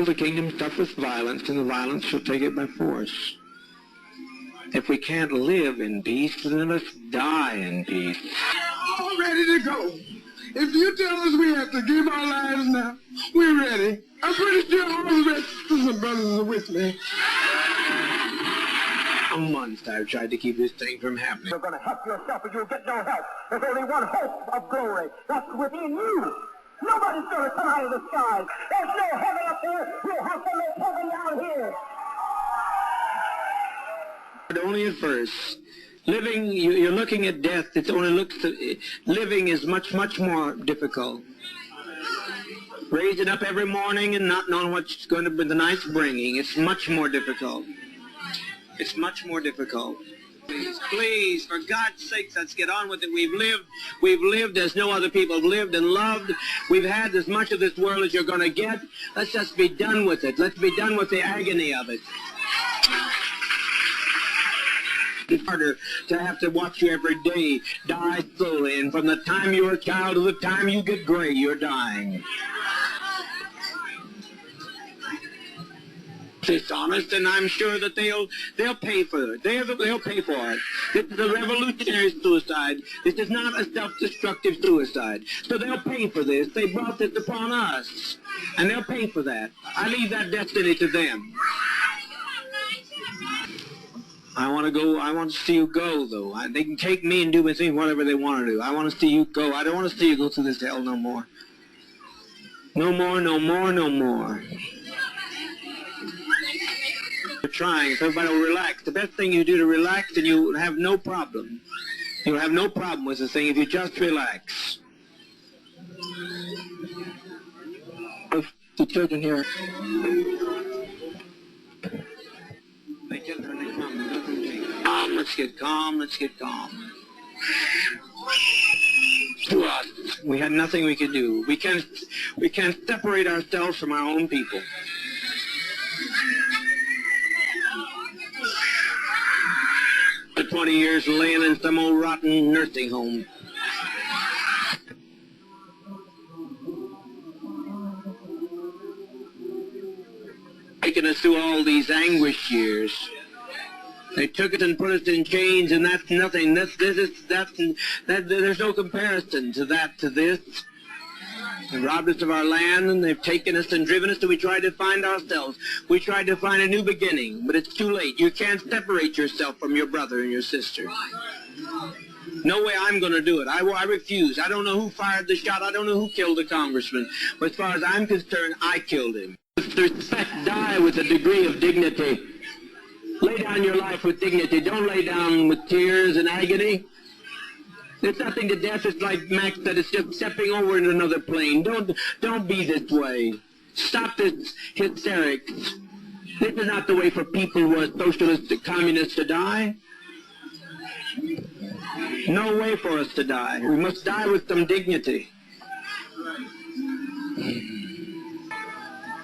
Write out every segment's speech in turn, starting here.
world the kingdom suffereth violence, and the violence shall take it by force. If we can't live in peace, then let's die in peace. We're all ready to go. If you tell us we have to give our lives now, we're ready. I'm pretty sure all the rest of the brothers are with me. For months I've tried to keep this thing from happening. You're going to help yourself, but you'll get no help. There's only one hope of glory. That's within you. Nobody's going to come out of the sky. There's no heaven up there. We'll have to make heaven down here. But only at first. Living, you're looking at death. It only looks. Living is much, much more difficult. Raising up every morning and not knowing what's going to be the night's bringing. It's much more difficult. It's much more difficult. Please, for God's sake, let's get on with it. We've lived as no other people have lived and loved. We've had as much of this world as you're going to get. Let's just be done with it. Let's be done with the agony of it. It's harder to have to watch you every day die slowly, and from the time you're a child to the time you get gray, you're dying. Dishonest, and I'm sure that they'll pay for it. They'll pay for it. This is a revolutionary suicide. This is not a self-destructive suicide. So they'll pay for this. They brought this upon us, and they'll pay for that. I leave that destiny to them. I want to go. I want to see you go, though. They can take me and do with me whatever they want to do. I want to see you go. I don't want to see you go through this hell no more. No more, no more, no more. We're trying, so everybody will relax. The best thing you do to relax, and you'll have no problem. You'll have no problem with the thing if you just relax. The children here. Calm, let's get calm, let's get calm. To us, we had nothing we could do. We can't separate ourselves from our own people. For 20 years laying in some old rotten nursing home. Taking us through all these anguish years. They took us and put us in chains, and that's nothing. There's no comparison to that, to this. They robbed us of our land, and they've taken us and driven us till we tried to find ourselves. We tried to find a new beginning, but it's too late. You can't separate yourself from your brother and your sister. No way I'm going to do it. I refuse. I don't know who fired the shot. I don't know who killed the congressman. But as far as I'm concerned, I killed him. With respect, die with a degree of dignity. Lay down your life with dignity. Don't lay down with tears and agony. There's nothing to death. It's like Max said, it's just stepping over into another plane. Don't be this way. Stop this hysterics. This is not the way for people who are socialists and communists to die. No way for us to die. We must die with some dignity.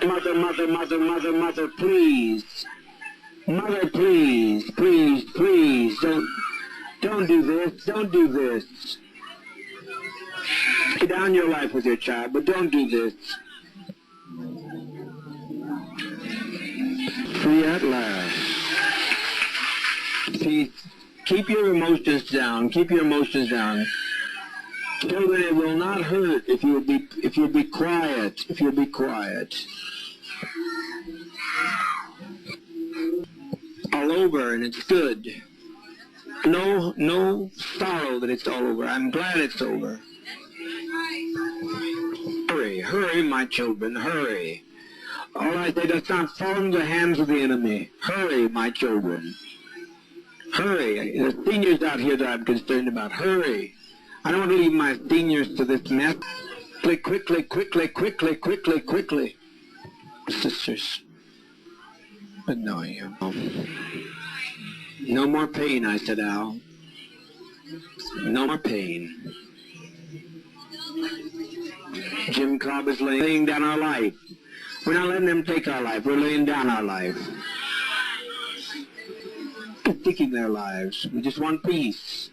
Mother, mother, mother, mother, mother, please. Mother, please, please, please, don't do this, don't do this. Lay down your life with your child, but don't do this. Free at last. See, keep your emotions down, keep your emotions down. Children, it will not hurt if you'll be quiet, if you'll be quiet. All over, and it's good. No sorrow that it's all over. I'm glad it's over. Hurry, hurry, my children, hurry. All I say, does not fall into the hands of the enemy. Hurry, my children. Hurry. There's seniors out here that I'm concerned about. Hurry. I don't want to leave my seniors to this mess. Quickly, quickly, quickly, quickly, quickly. Sisters. But no, no more pain, I said, Al. No more pain. Jim Cobb is laying down our life. We're not letting them take our life. We're laying down our life. They're taking their lives. We just want peace.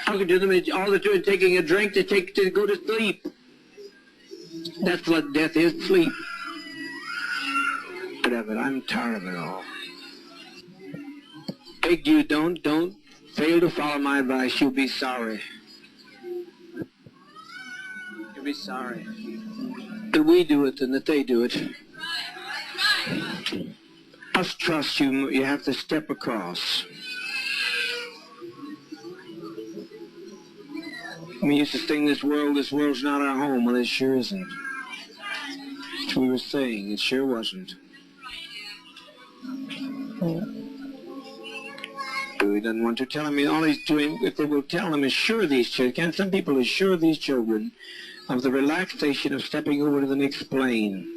Talking to them, all they're doing is taking a drink to go to sleep. That's what death is, sleep. Whatever, I'm tired of it all. Beg you, don't fail to follow my advice. You'll be sorry. You'll be sorry that we do it than that they do it. Must trust you. You have to step across. We used to think this world's not our home. Well, it sure isn't. That's what we were saying. It sure wasn't. He doesn't want to tell him. All he's doing, if they will tell him, assure these children. Some people assure these children of the relaxation of stepping over to the next plane.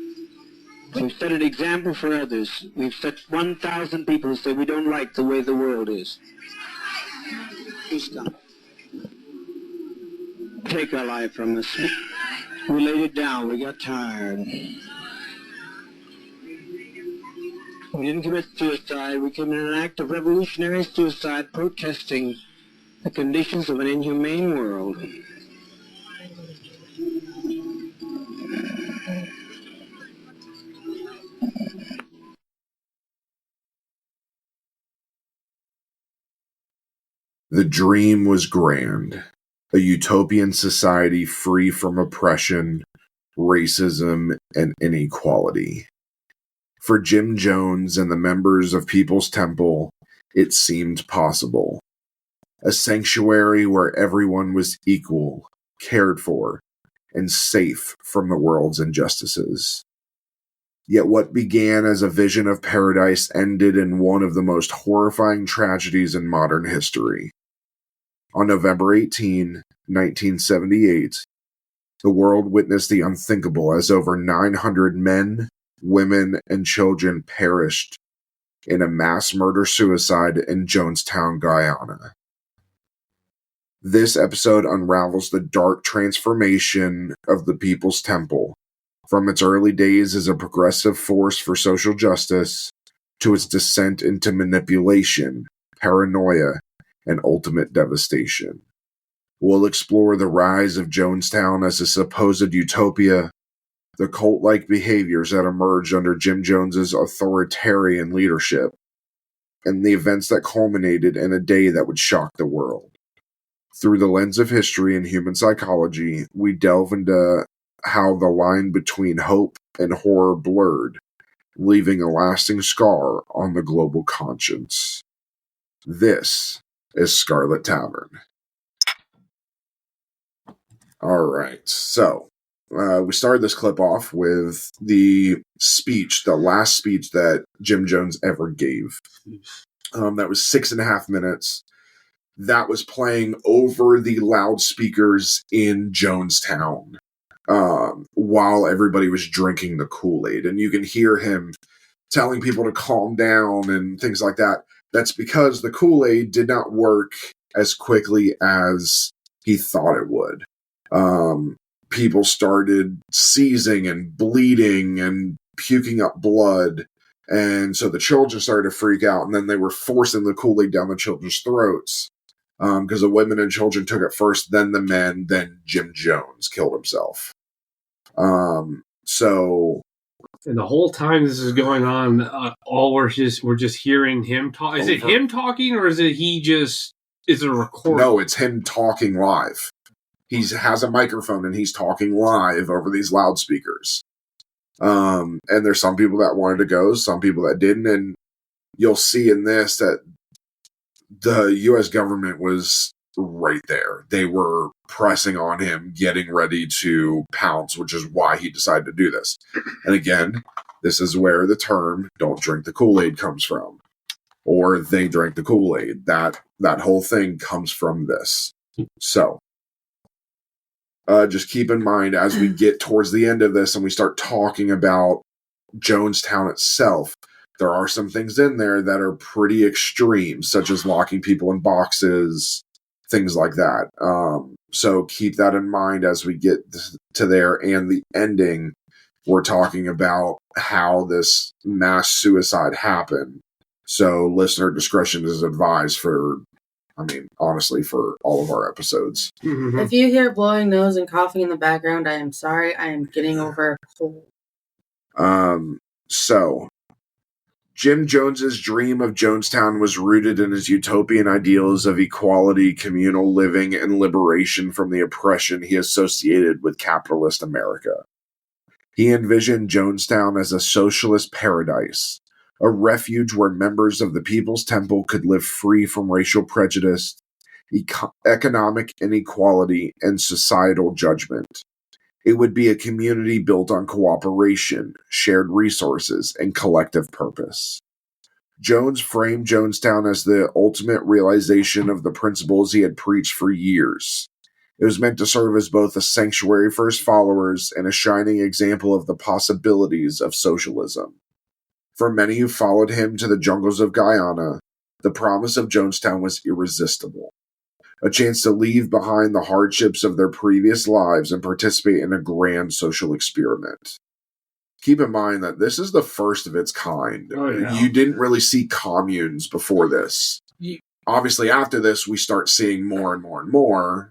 We've set an example for others. We've set 1,000 people who say we don't like the way the world is. Please stop. Take our life from us. We laid it down. We got tired. We didn't commit suicide. We committed an act of revolutionary suicide, protesting the conditions of an inhumane world. The dream was grand. A utopian society free from oppression, racism, and inequality. For Jim Jones and the members of People's Temple, it seemed possible. A sanctuary where everyone was equal, cared for, and safe from the world's injustices. Yet what began as a vision of paradise ended in one of the most horrifying tragedies in modern history. On November 18, 1978, the world witnessed the unthinkable as over 900 men, women, and children perished in a mass murder-suicide in Jonestown, Guyana. This episode unravels the dark transformation of the People's Temple, from its early days as a progressive force for social justice to its descent into manipulation, paranoia, and ultimate devastation. We'll explore the rise of Jonestown as a supposed utopia, the cult-like behaviors that emerged under Jim Jones's authoritarian leadership, and the events that culminated in a day that would shock the world. Through the lens of history and human psychology, we delve into how the line between hope and horror blurred, leaving a lasting scar on the global conscience. This is Scarlet Tavern. Alright, so we started this clip off with the last speech that Jim Jones ever gave. That was 6.5 minutes. That was playing over the loudspeakers in Jonestown while everybody was drinking the Kool-Aid. And you can hear him telling people to calm down and things like that. That's because the Kool-Aid did not work as quickly as he thought it would. People started seizing and bleeding and puking up blood. And so the children started to freak out. And then they were forcing the Kool-Aid down the children's throats. Because the women and children took it first, then the men, then Jim Jones killed himself. And the whole time this is going on, all we're just hearing him talk. Is it him talking, or is it is it a recording? No, it's him talking live. He has a microphone and he's talking live over these loudspeakers. And there's some people that wanted to go, some people that didn't, and you'll see in this that the U.S. government was right there. They were pressing on him, getting ready to pounce, which is why he decided to do this. And again, this is where the term "don't drink the Kool-Aid" comes from. Or they drank the Kool-Aid. That whole thing comes from this. So, just keep in mind as we get towards the end of this and we start talking about Jonestown itself, there are some things in there that are pretty extreme, such as locking people in boxes, things like that. So keep that in mind as we get to there. And the ending, we're talking about how this mass suicide happened. So listener discretion is advised for I mean, honestly, for all of our episodes. Mm-hmm. If you hear blowing nose and coughing in the background, I am sorry. I am getting over a cold. So, Jim Jones's dream of Jonestown was rooted in his utopian ideals of equality, communal living, and liberation from the oppression he associated with capitalist America. He envisioned Jonestown as a socialist paradise, a refuge where members of the People's Temple could live free from racial prejudice, economic inequality, and societal judgment. It would be a community built on cooperation, shared resources, and collective purpose. Jones framed Jonestown as the ultimate realization of the principles he had preached for years. It was meant to serve as both a sanctuary for his followers and a shining example of the possibilities of socialism. For many who followed him to the jungles of Guyana, the promise of Jonestown was irresistible. A chance to leave behind the hardships of their previous lives and participate in a grand social experiment. Keep in mind that this is the first of its kind. Oh, yeah. You didn't really see communes before this. Obviously, after this, we start seeing more and more and more.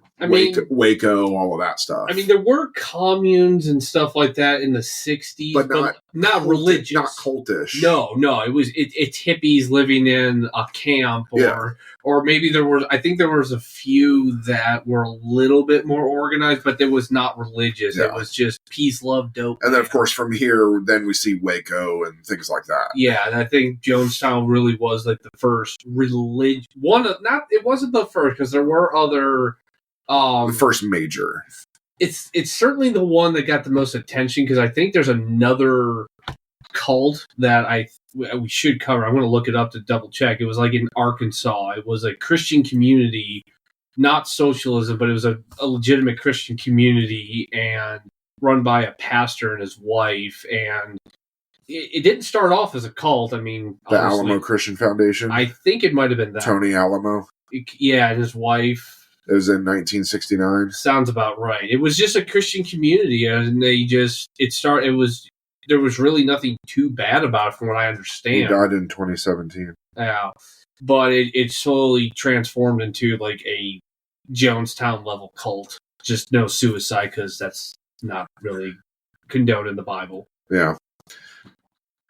Waco, all of that stuff. I mean, there were communes and stuff like that in the 60s, but not religious. Not cultish. No, it's hippies living in a camp, or maybe I think there was a few that were a little bit more organized, but it was not religious. Yeah. It was just peace, love, dope. And then, of course, from here, then we see Waco and things like that. Yeah, and I think Jonestown really was like the first religion. It wasn't the first, because there were other... the first major. It's certainly the one that got the most attention, because I think there's another cult that we should cover. I'm going to look it up to double check. It was like in Arkansas. It was a Christian community, not socialism, but it was a legitimate Christian community and run by a pastor and his wife. And it didn't start off as a cult. I mean, the Alamo Christian Foundation. I think it might have been that. Tony Alamo. Yeah, and his wife. It was in 1969. Sounds about right. It was just a Christian community, and there was really nothing too bad about it, from what I understand. He died in 2017. Yeah, but it slowly transformed into like a Jonestown level cult. Just no suicide, because that's not really condoned in the Bible. Yeah.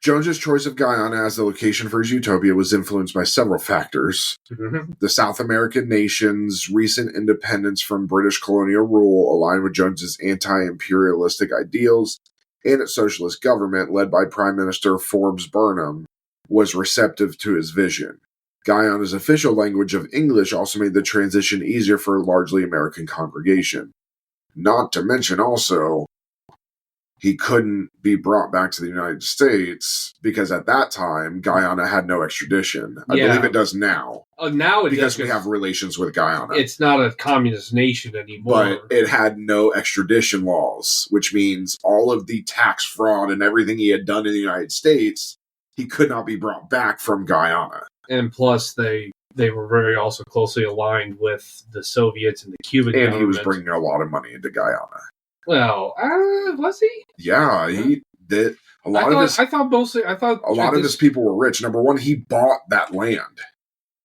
Jones's choice of Guyana as the location for his utopia was influenced by several factors. Mm-hmm. The South American nation's recent independence from British colonial rule aligned with Jones's anti-imperialistic ideals, and its socialist government, led by Prime Minister Forbes Burnham, was receptive to his vision. Guyana's official language of English also made the transition easier for a largely American congregation. Not to mention also, he couldn't be brought back to the United States because at that time, Guyana had no extradition. I believe it does now. Now it does. Because we have relations with Guyana. It's not a communist nation anymore. But it had no extradition laws, which means all of the tax fraud and everything he had done in the United States, he could not be brought back from Guyana. And plus, they were very also closely aligned with the Soviets and the Cuban government. And he was bringing a lot of money into Guyana. Well, was he? Yeah, he did. A lot of his people were rich. Number one, he bought that land.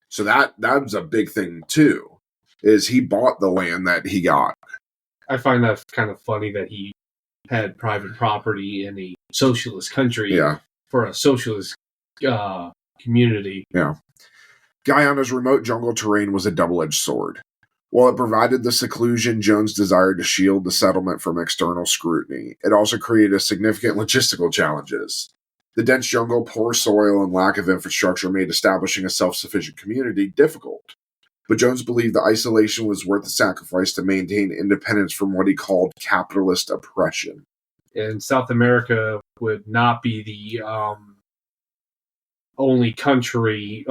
So that was a big thing too, is he bought the land that he got. I find that kind of funny that he had private property in a socialist country for a socialist community. Yeah. Guyana's remote jungle terrain was a double-edged sword. While it provided the seclusion Jones desired to shield the settlement from external scrutiny, it also created significant logistical challenges. The dense jungle, poor soil, and lack of infrastructure made establishing a self-sufficient community difficult. But Jones believed the isolation was worth the sacrifice to maintain independence from what he called capitalist oppression. And South America would not be the only country,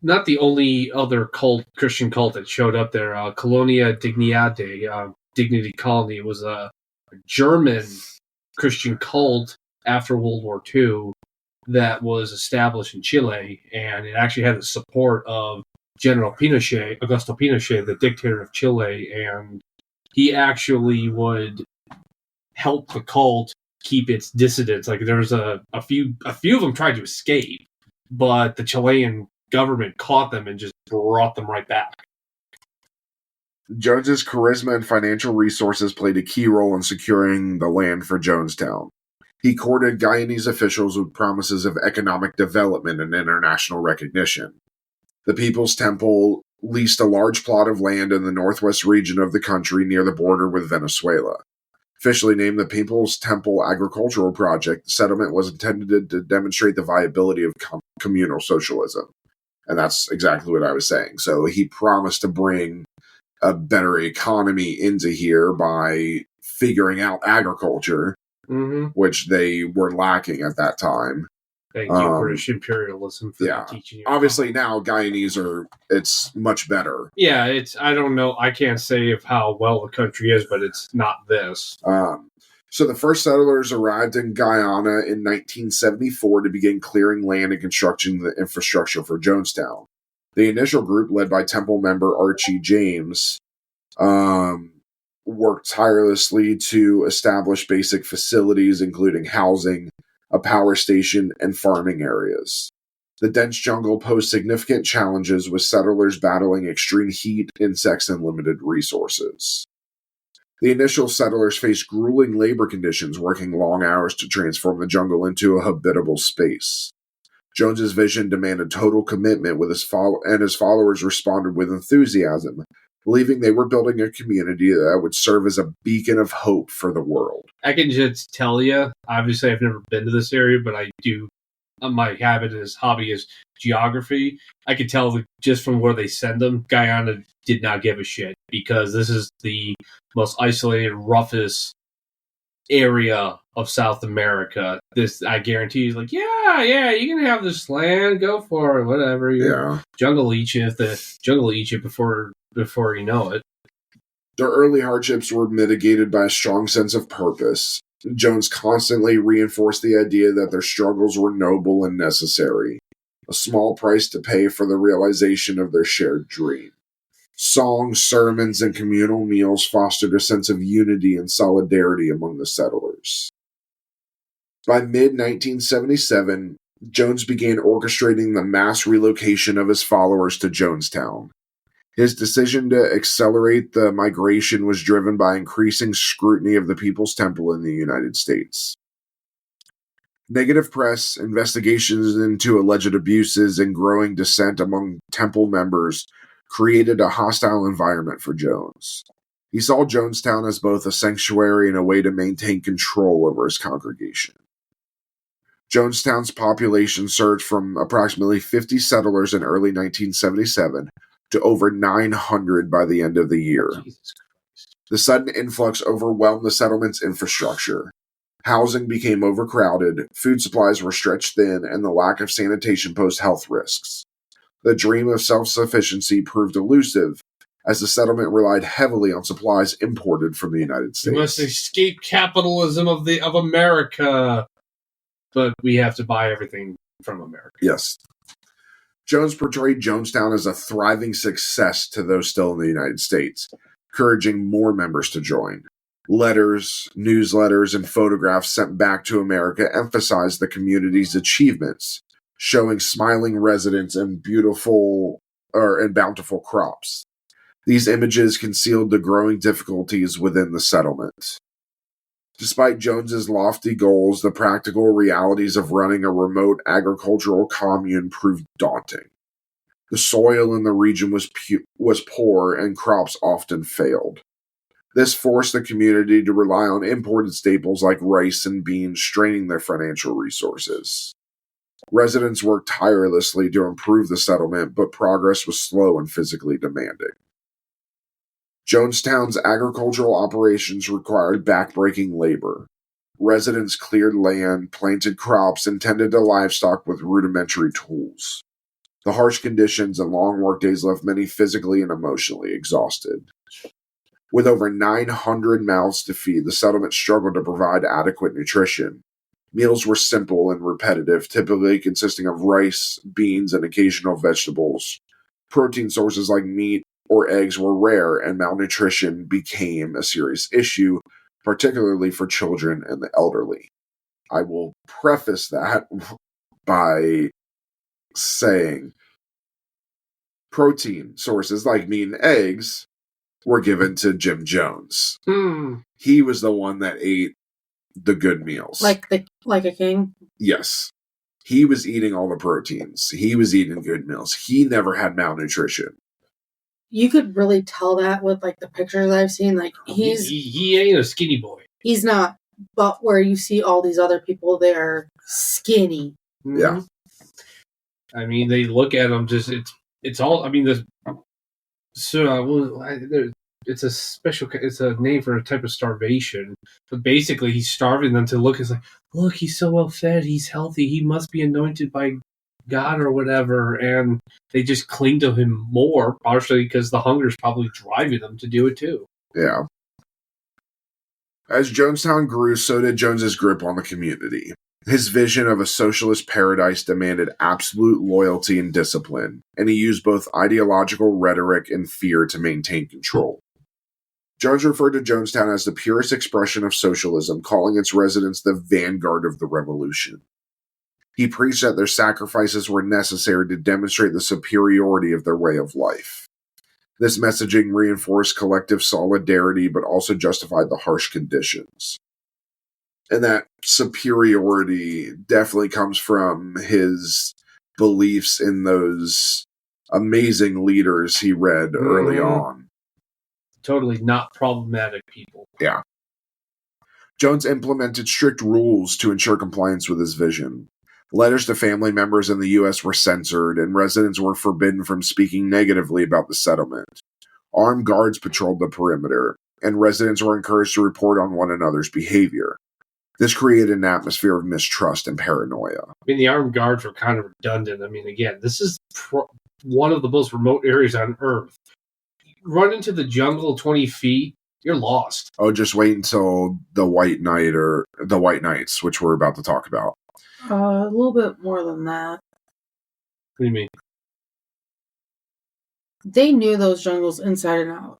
not the only other Christian cult that showed up there. Colonia Dignidade, Dignity Colony, was a German Christian cult after World War II that was established in Chile, and it actually had the support of General Pinochet, Augusto Pinochet, the dictator of Chile, and he actually would help the cult keep its dissidents. Like, there was a few of them tried to escape, but the Chilean government caught them and just brought them right back. Jones's charisma and financial resources played a key role in securing the land for Jonestown. He courted Guyanese officials with promises of economic development and international recognition. The People's Temple leased a large plot of land in the northwest region of the country near the border with Venezuela. Officially named the People's Temple Agricultural Project, the settlement was intended to demonstrate the viability of communal socialism. And that's exactly what I was saying. So he promised to bring a better economy into here by figuring out agriculture, which they were lacking at that time. Thank you, British imperialism, for teaching you. Obviously, now Guyanese it's much better. Yeah, I don't know. I can't say of how well the country is, but it's not this. So the first settlers arrived in Guyana in 1974 to begin clearing land and constructing the infrastructure for Jonestown. The initial group, led by Temple member Archie James, worked tirelessly to establish basic facilities, including housing, a power station, and farming areas. The dense jungle posed significant challenges, with settlers battling extreme heat, insects, and limited resources. The initial settlers faced grueling labor conditions, working long hours to transform the jungle into a habitable space. Jones's vision demanded total commitment, his followers responded with enthusiasm, believing they were building a community that would serve as a beacon of hope for the world. I can just tell you, obviously I've never been to this area, but I do, my habit and hobby is geography. I can tell just from where they send them, Guyana did not give a shit, because this is the most isolated, roughest area of South America. This, I guarantee, is like, yeah, you can have this land, go for it, whatever. Jungle eat you, before you know it. Their early hardships were mitigated by a strong sense of purpose. Jones constantly reinforced the idea that their struggles were noble and necessary, a small price to pay for the realization of their shared dream. Songs, sermons, and communal meals fostered a sense of unity and solidarity among the settlers. By mid-1977, Jones began orchestrating the mass relocation of his followers to Jonestown. His decision to accelerate the migration was driven by increasing scrutiny of the People's Temple in the United States. Negative press, investigations into alleged abuses, and growing dissent among Temple members created a hostile environment for Jones. He saw Jonestown as both a sanctuary and a way to maintain control over his congregation. Jonestown's population surged from approximately 50 settlers in early 1977 to over 900 by the end of the year. The sudden influx overwhelmed the settlement's infrastructure. Housing became overcrowded, food supplies were stretched thin, and the lack of sanitation posed health risks. The dream of self-sufficiency proved elusive, as the settlement relied heavily on supplies imported from the United States. We must escape capitalism of America, but we have to buy everything from America. Yes. Jones portrayed Jonestown as a thriving success to those still in the United States, encouraging more members to join. Letters, newsletters, and photographs sent back to America emphasized the community's achievements, showing smiling residents and bountiful crops. These images concealed the growing difficulties within the settlement. Despite Jones's lofty goals, the practical realities of running a remote agricultural commune proved daunting. The soil in the region was poor, and crops often failed. This forced the community to rely on imported staples like rice and beans, straining their financial resources. Residents worked tirelessly to improve the settlement, but progress was slow and physically demanding. Jonestown's agricultural operations required backbreaking labor. Residents cleared land, planted crops, and tended to livestock with rudimentary tools. The harsh conditions and long workdays left many physically and emotionally exhausted. With over 900 mouths to feed, the settlement struggled to provide adequate nutrition. Meals were simple and repetitive, typically consisting of rice, beans, and occasional vegetables. Protein sources like meat or eggs were rare, and malnutrition became a serious issue, particularly for children and the elderly. I will preface that by saying protein sources like meat and eggs were given to Jim Jones. Hmm. He was the one that ate the good meals. Like a king? Yes. He was eating all the proteins. He was eating good meals. He never had malnutrition. You could really tell that with like the pictures I've seen. Like he ain't a skinny boy. He's not. But where you see all these other people, they are skinny. Yeah. I mean, they look at him just, it's all, I mean, it's a special, it's a name for a type of starvation. But basically, he's starving them to look, it's like, look, he's so well fed, he's healthy, he must be anointed by God or whatever. And they just cling to him more, partially because the hunger is probably driving them to do it too. Yeah. As Jonestown grew, so did Jones's grip on the community. His vision of a socialist paradise demanded absolute loyalty and discipline, and he used both ideological rhetoric and fear to maintain control. Jones referred to Jonestown as the purest expression of socialism, calling its residents the vanguard of the revolution. He preached that their sacrifices were necessary to demonstrate the superiority of their way of life. This messaging reinforced collective solidarity, but also justified the harsh conditions. And that superiority definitely comes from his beliefs in those amazing leaders he read early on. Totally not problematic people. Yeah. Jones implemented strict rules to ensure compliance with his vision. Letters to family members in the U.S. were censored, and residents were forbidden from speaking negatively about the settlement. Armed guards patrolled the perimeter, and residents were encouraged to report on one another's behavior. This created an atmosphere of mistrust and paranoia. I mean, the armed guards were kind of redundant. I mean, again, this is one of the most remote areas on Earth. Run into the jungle 20 feet, you're lost. Oh, just wait until the White Knight or the White Knights, which we're about to talk about. A little bit more than that. What do you mean? They knew those jungles inside and out.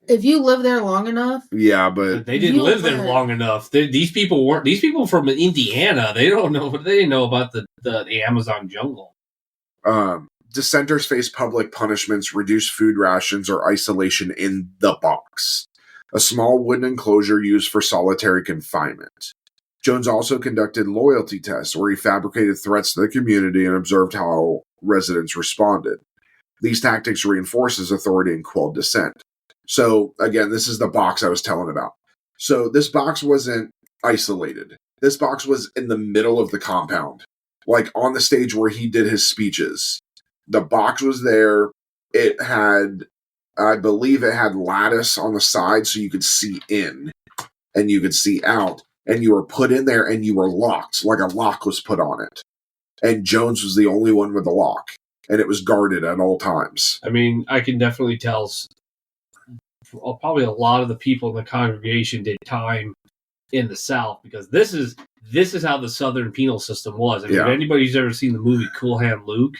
If you live there long enough, yeah, but they didn't live there long enough. These people from Indiana. They don't know. They didn't know about the Amazon jungle. Dissenters face public punishments, reduced food rations, or isolation in the box, a small wooden enclosure used for solitary confinement. Jones also conducted loyalty tests where he fabricated threats to the community and observed how residents responded. These tactics reinforced his authority and quelled dissent. So, again, this is the box I was telling about. So, this box wasn't isolated. This box was in the middle of the compound, like on the stage where he did his speeches. The box was there. It had, I believe it had lattice on the side so you could see in and you could see out. And you were put in there and you were locked, like a lock was put on it. And Jones was the only one with the lock. And it was guarded at all times. I mean, I can definitely tell probably a lot of the people in the congregation did time in the South, because this is how the Southern penal system was. I mean, if anybody's ever seen the movie Cool Hand Luke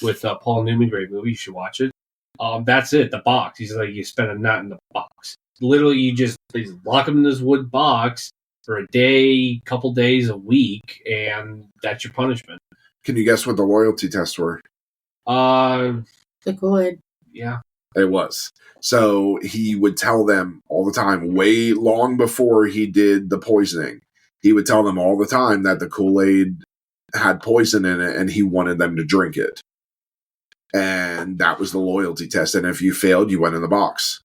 with Paul Newman, great movie, you should watch it. That's it, the box. He's like, you spend a night in the box. Literally, they lock him in this wood box for a day, couple days, a week, and that's your punishment. Can you guess what the loyalty tests were? The Kool-Aid. Yeah. It was. So he would tell them all the time, way long before he did the poisoning, he would tell them all the time that the Kool-Aid had poison in it and he wanted them to drink it. And that was the loyalty test. And if you failed, you went in the box.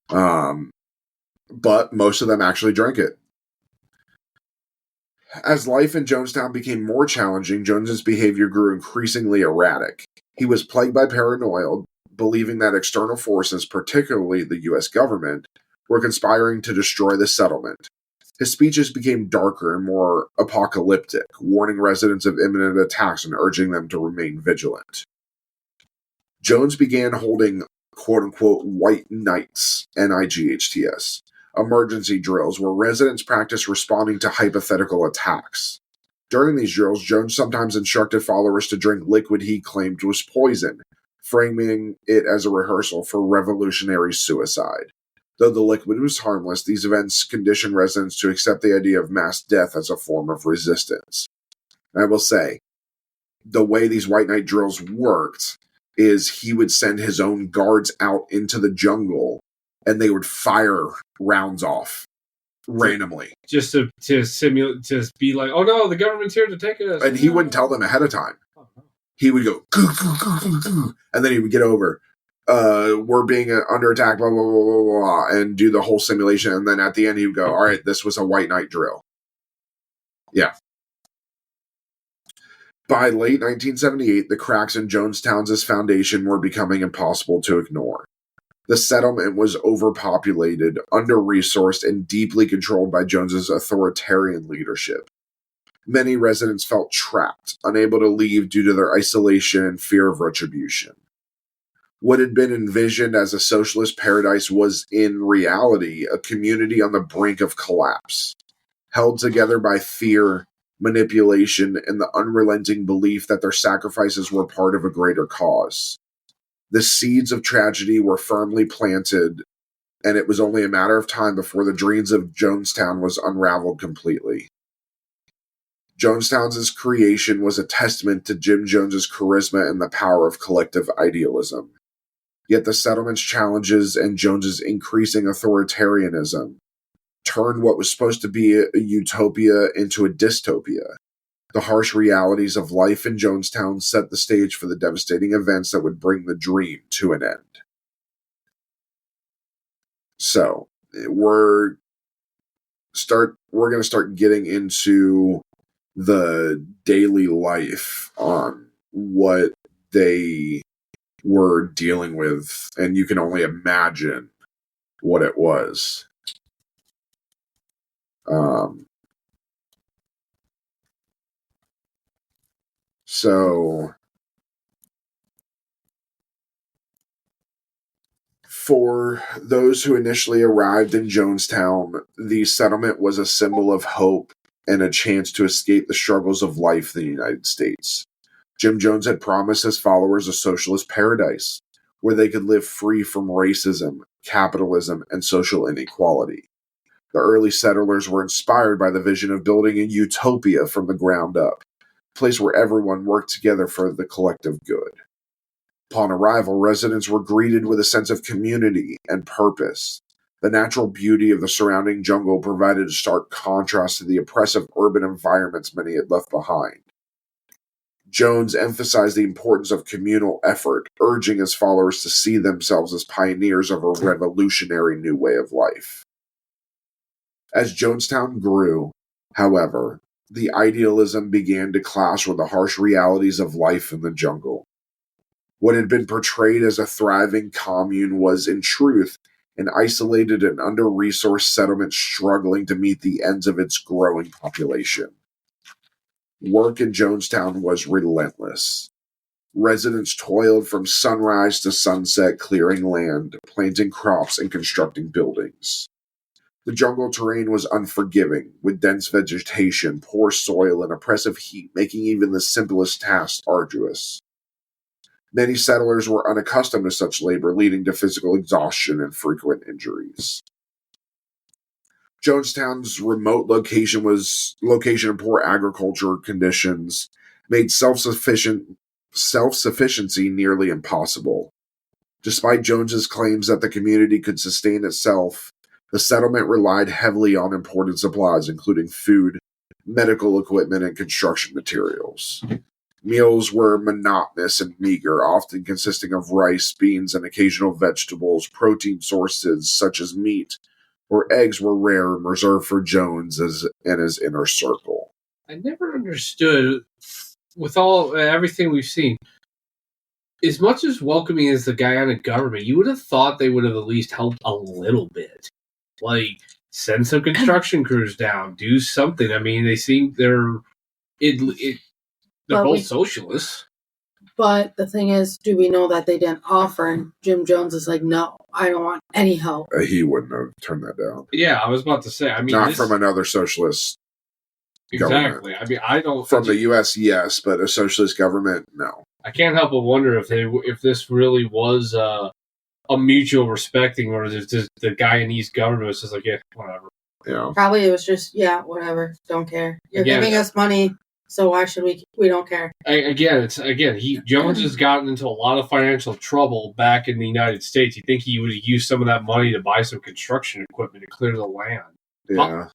But most of them actually drank it. As life in Jonestown became more challenging, Jones's behavior grew increasingly erratic. He was plagued by paranoia, believing that external forces, particularly the U.S. government, were conspiring to destroy the settlement. His speeches became darker and more apocalyptic, warning residents of imminent attacks and urging them to remain vigilant. Jones began holding quote-unquote white nights, NIGHTS, emergency drills where residents practiced responding to hypothetical attacks. During these drills, Jones sometimes instructed followers to drink liquid he claimed was poison, framing it as a rehearsal for revolutionary suicide. Though the liquid was harmless, these events conditioned residents to accept the idea of mass death as a form of resistance. And I will say, the way these white night drills worked is he would send his own guards out into the jungle, and they would fire rounds off randomly. Just to simulate, to be like, oh no, the government's here to take us. And he wouldn't tell them ahead of time. He would go, goo, goo, goo, goo, goo, and then he would get over, we're being under attack, blah, blah, blah, blah, blah, and do the whole simulation. And then at the end, he would go, all right, this was a white knight drill. Yeah. By late 1978, the cracks in Jonestown's foundation were becoming impossible to ignore. The settlement was overpopulated, under-resourced, and deeply controlled by Jones's authoritarian leadership. Many residents felt trapped, unable to leave due to their isolation and fear of retribution. What had been envisioned as a socialist paradise was, in reality, a community on the brink of collapse, held together by fear, manipulation, and the unrelenting belief that their sacrifices were part of a greater cause. The seeds of tragedy were firmly planted, and it was only a matter of time before the dreams of Jonestown was unraveled completely. Jonestown's creation was a testament to Jim Jones's charisma and the power of collective idealism. Yet the settlement's challenges and Jones's increasing authoritarianism turned what was supposed to be a utopia into a dystopia. The harsh realities of life in Jonestown set the stage for the devastating events that would bring the dream to an end. So, we're going to start getting into the daily life on what they were dealing with, and you can only imagine what it was. So, for those who initially arrived in Jonestown, the settlement was a symbol of hope and a chance to escape the struggles of life in the United States. Jim Jones had promised his followers a socialist paradise, where they could live free from racism, capitalism, and social inequality. The early settlers were inspired by the vision of building a utopia from the ground up, a place where everyone worked together for the collective good. Upon arrival, residents were greeted with a sense of community and purpose. The natural beauty of the surrounding jungle provided a stark contrast to the oppressive urban environments many had left behind. Jones emphasized the importance of communal effort, urging his followers to see themselves as pioneers of a revolutionary new way of life. As Jonestown grew, however, the idealism began to clash with the harsh realities of life in the jungle. What had been portrayed as a thriving commune was, in truth, an isolated and under-resourced settlement struggling to meet the ends of its growing population. Work in Jonestown was relentless. Residents toiled from sunrise to sunset, clearing land, planting crops, and constructing buildings. The jungle terrain was unforgiving, with dense vegetation, poor soil, and oppressive heat, making even the simplest tasks arduous. Many settlers were unaccustomed to such labor, leading to physical exhaustion and frequent injuries. Jonestown's remote location and poor agriculture conditions made self-sufficiency nearly impossible. Despite Jones's claims that the community could sustain itself, the settlement relied heavily on imported supplies, including food, medical equipment, and construction materials. Meals were monotonous and meager, often consisting of rice, beans, and occasional vegetables. Protein sources such as meat or eggs were rare and reserved for Jones and his inner circle. I never understood, with everything we've seen, as much as welcoming as the guy on the government, you would have thought they would have at least helped a little bit. Like, send some construction crews down, do something. I mean, they seem they're both socialists. But the thing is, do we know that they didn't offer? And Jim Jones is like, no, I don't want any help. He wouldn't have turned that down. Yeah, I was about to say. I mean, not from another socialist. Exactly. Government. I mean, I don't. From the U.S., yes, but a socialist government, no. I can't help but wonder if this really was a mutual respecting, or if the guy in East government was just like, yeah, whatever. Yeah. Probably it was just, yeah, whatever, don't care. You're giving us money, So why should we? We don't care. Jones has gotten into a lot of financial trouble back in the United States. You think he would have used some of that money to buy some construction equipment to clear the land? Yeah.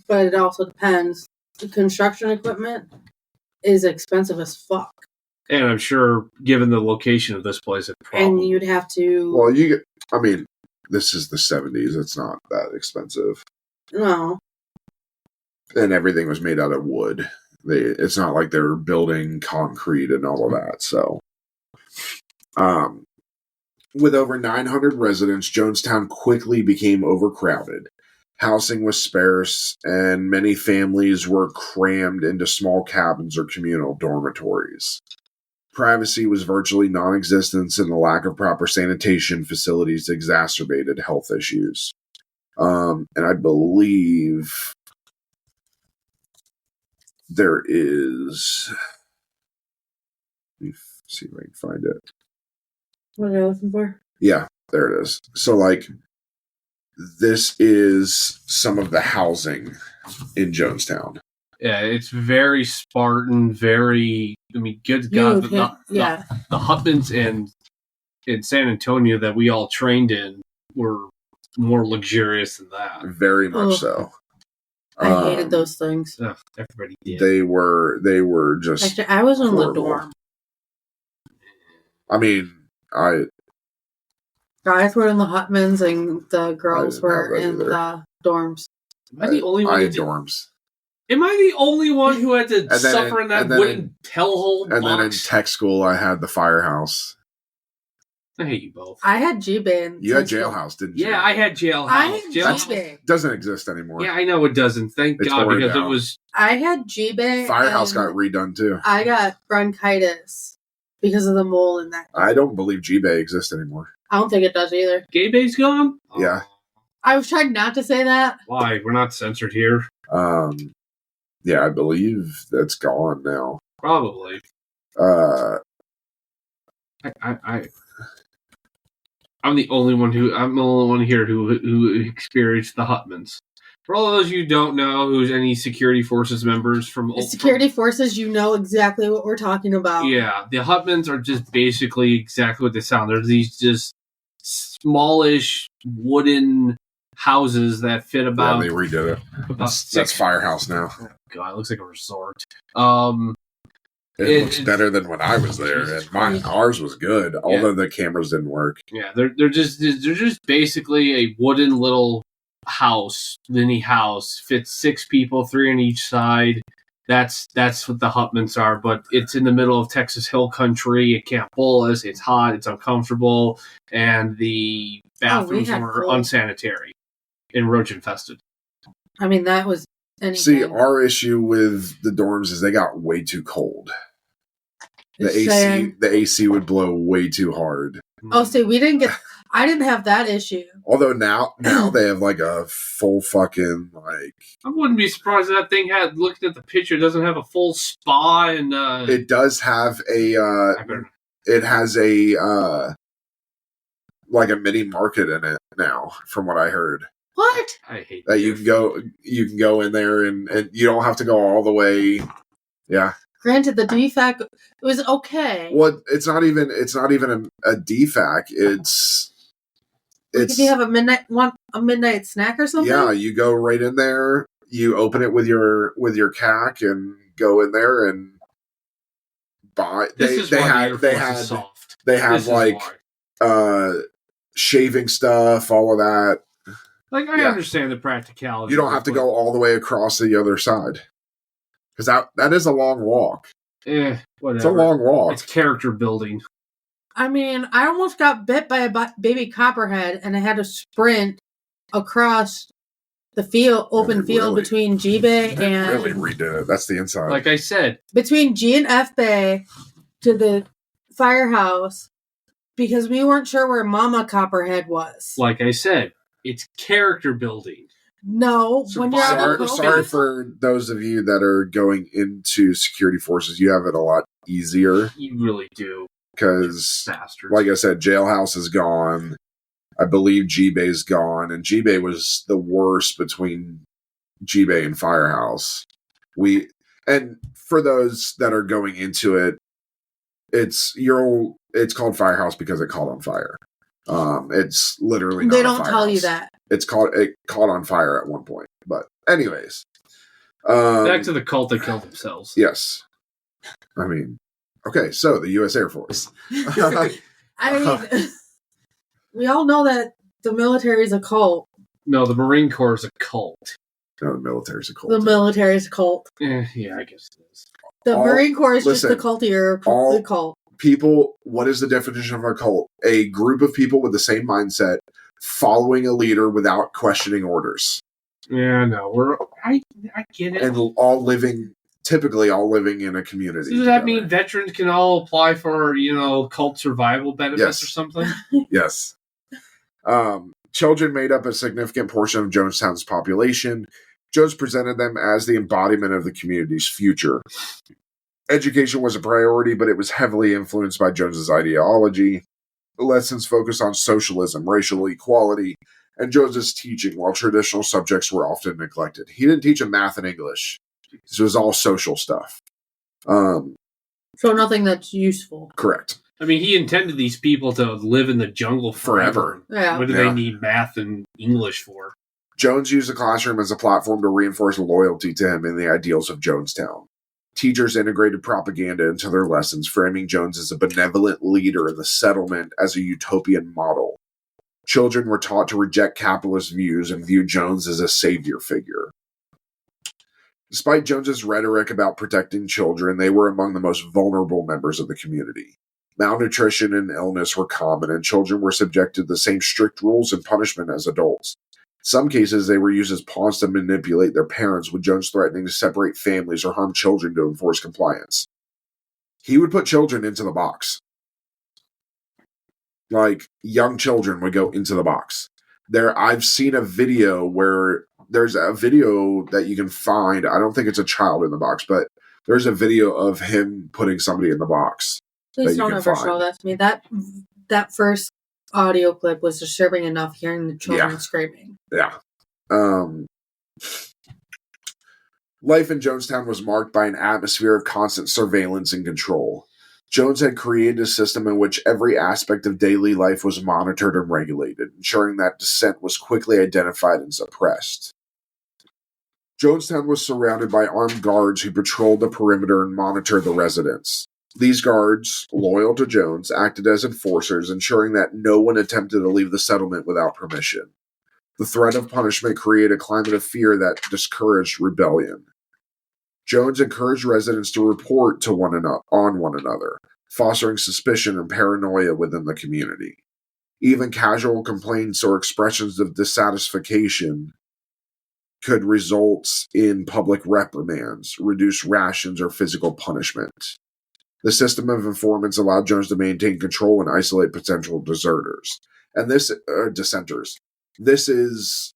But it also depends. The construction equipment is expensive as fuck. And I'm sure, given the location of this place, it probably... And you'd have to... Well, this is the 70s. It's not that expensive. No. And everything was made out of wood. It's not like they're building concrete and all of that. So, with over 900 residents, Jonestown quickly became overcrowded. Housing was sparse, and many families were crammed into small cabins or communal dormitories. Privacy was virtually non-existent, and the lack of proper sanitation facilities exacerbated health issues. And I believe there is... Let me see if I can find it. What are you looking for? Yeah, there it is. So, this is some of the housing in Jonestown. Yeah, it's very Spartan, very... I mean, good God, the Hutmans in San Antonio that we all trained in were more luxurious than that. Very much so. I hated those things. Ugh, everybody did. They were just... Actually, I was in horrible. the dorm. I mean, Guys were in the Hutmans and the girls were in either. the dorms. Am I the only one? dorms. Am I the only one who had to suffer in that wooden hellhole box? And then in tech school, I had the firehouse. I hate you both. I had G-Bay. You had Jailhouse, didn't you? Yeah, I had Jailhouse. I had G-Bay. Doesn't exist anymore. Yeah, I know it doesn't. Thank It's God, because down. it was... I had G-Bay. Firehouse got redone, too. I got bronchitis because of the mold in that. I don't believe G-Bay exists anymore. I don't think it does either. Gay Bay's gone? Yeah. I was trying not to say that. Why? We're not censored here. Yeah, I believe that's gone now. Probably. I'm the only one here who experienced the Hutmans. For all of those you don't know, who's any security forces members from security forces, you know exactly what we're talking about. Yeah, the Hutmans are just basically exactly what they sound. They're these just smallish wooden houses that fit about. Yeah, they redid it. That's Firehouse now. Oh, God, it looks like a resort. It looks better than when I was there, and ours was good, although the cameras didn't work. Yeah, they're just basically a wooden little house, mini house, fits 6 people, 3 on each side. That's what the Hutmans are, but it's in the middle of Texas Hill Country. It can't pull us. It's hot. It's uncomfortable, and the bathrooms were unsanitary and roach infested. I mean, that was anything. See, our issue with the dorms is they got way too cold. The AC would blow way too hard. Oh, see, I didn't have that issue. Although now they have a full fucking I wouldn't be surprised if that thing looking at the picture, doesn't have a full spa and it does have it has a mini market in it now, from what I heard. What? I hate that. You can go in there and you don't have to go all the way. Yeah. Granted, the DFAC was okay. Well, it's not even a DFAC. It's if you have a midnight snack or something. Yeah, you go right in there. You open it with your CAC and go in there and buy. They have shaving stuff, all of that. I understand the practicality. You don't have to go all the way across the other side. Because that is a long walk. Whatever. It's a long walk. It's character building. I mean, I almost got bit by a baby copperhead, and I had to sprint across the open field between G Bay and... Really redid it. That's the inside. Like I said. Between G and F Bay to the firehouse, because we weren't sure where Mama Copperhead was. Like I said, it's character building. No, when you're sorry for those of you that are going into security forces. You have it a lot easier. You really do. Because, like I said, Jailhouse is gone. I believe G-Bay's gone. And G-Bay was the worst between G-Bay and Firehouse. And for those that are going into it, it's called Firehouse because it caught on fire. It's literally not They a don't tell you firehouse. that. It caught on fire at one point. But anyways. Back to the cult that killed themselves. Yes. I mean, okay, so the U.S. Air Force. I mean, we all know that the military is a cult. No, the Marine Corps is a cult. No, the military's a cult. The military is a cult. Yeah, I guess it is. The Marine Corps is just the cultier the cult. People, what is the definition of a cult? A group of people with the same mindset, following a leader without questioning orders. Yeah, no, I get it. And typically all living in a community. So does that mean veterans can all apply for, cult survival benefits or something? Yes. Children made up a significant portion of Jonestown's population. Jones presented them as the embodiment of the community's future. Education was a priority, but it was heavily influenced by Jones's ideology. The lessons focused on socialism, racial equality, and Jones's teaching, while traditional subjects were often neglected. He didn't teach them math and English. This was all social stuff. So nothing that's useful. Correct. I mean, he intended these people to live in the jungle forever. Yeah. What do they need math and English for? Jones used the classroom as a platform to reinforce loyalty to him and the ideals of Jonestown. Teachers integrated propaganda into their lessons, framing Jones as a benevolent leader in the settlement as a utopian model. Children were taught to reject capitalist views and view Jones as a savior figure. Despite Jones's rhetoric about protecting children, they were among the most vulnerable members of the community. Malnutrition and illness were common, and children were subjected to the same strict rules and punishment as adults. In some cases, they were used as pawns to manipulate their parents, with Jones threatening to separate families or harm children to enforce compliance. He would put children into the box. Like, young children would go into the box. I've seen a video where there's a video that you can find. I don't think it's a child in the box, but there's a video of him putting somebody in the box. Please don't ever show that to me. That first audio clip was disturbing enough, hearing the children screaming. Yeah. Life in Jonestown was marked by an atmosphere of constant surveillance and control. Jones had created a system in which every aspect of daily life was monitored and regulated, ensuring that dissent was quickly identified and suppressed. Jonestown was surrounded by armed guards who patrolled the perimeter and monitored the residents. These guards, loyal to Jones, acted as enforcers, ensuring that no one attempted to leave the settlement without permission. The threat of punishment created a climate of fear that discouraged rebellion. Jones encouraged residents to report to one another, fostering suspicion and paranoia within the community. Even casual complaints or expressions of dissatisfaction could result in public reprimands, reduced rations, or physical punishment. The system of informants allowed Jones to maintain control and isolate potential deserters. And dissenters. This is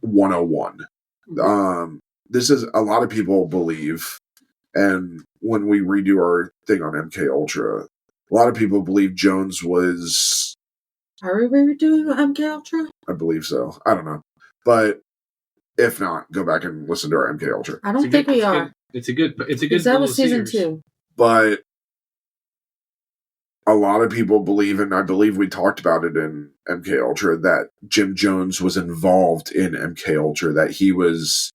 101. This is a lot of people believe, and when we redo our thing on MK Ultra, a lot of people believe Jones was. Are we redoing MK Ultra? I believe so. I don't know, but if not, go back and listen to our MK Ultra. I don't think we are. It's a good. That was season 2. But a lot of people believe, and I believe we talked about it in MK Ultra, that Jim Jones was involved in MK Ultra, that he was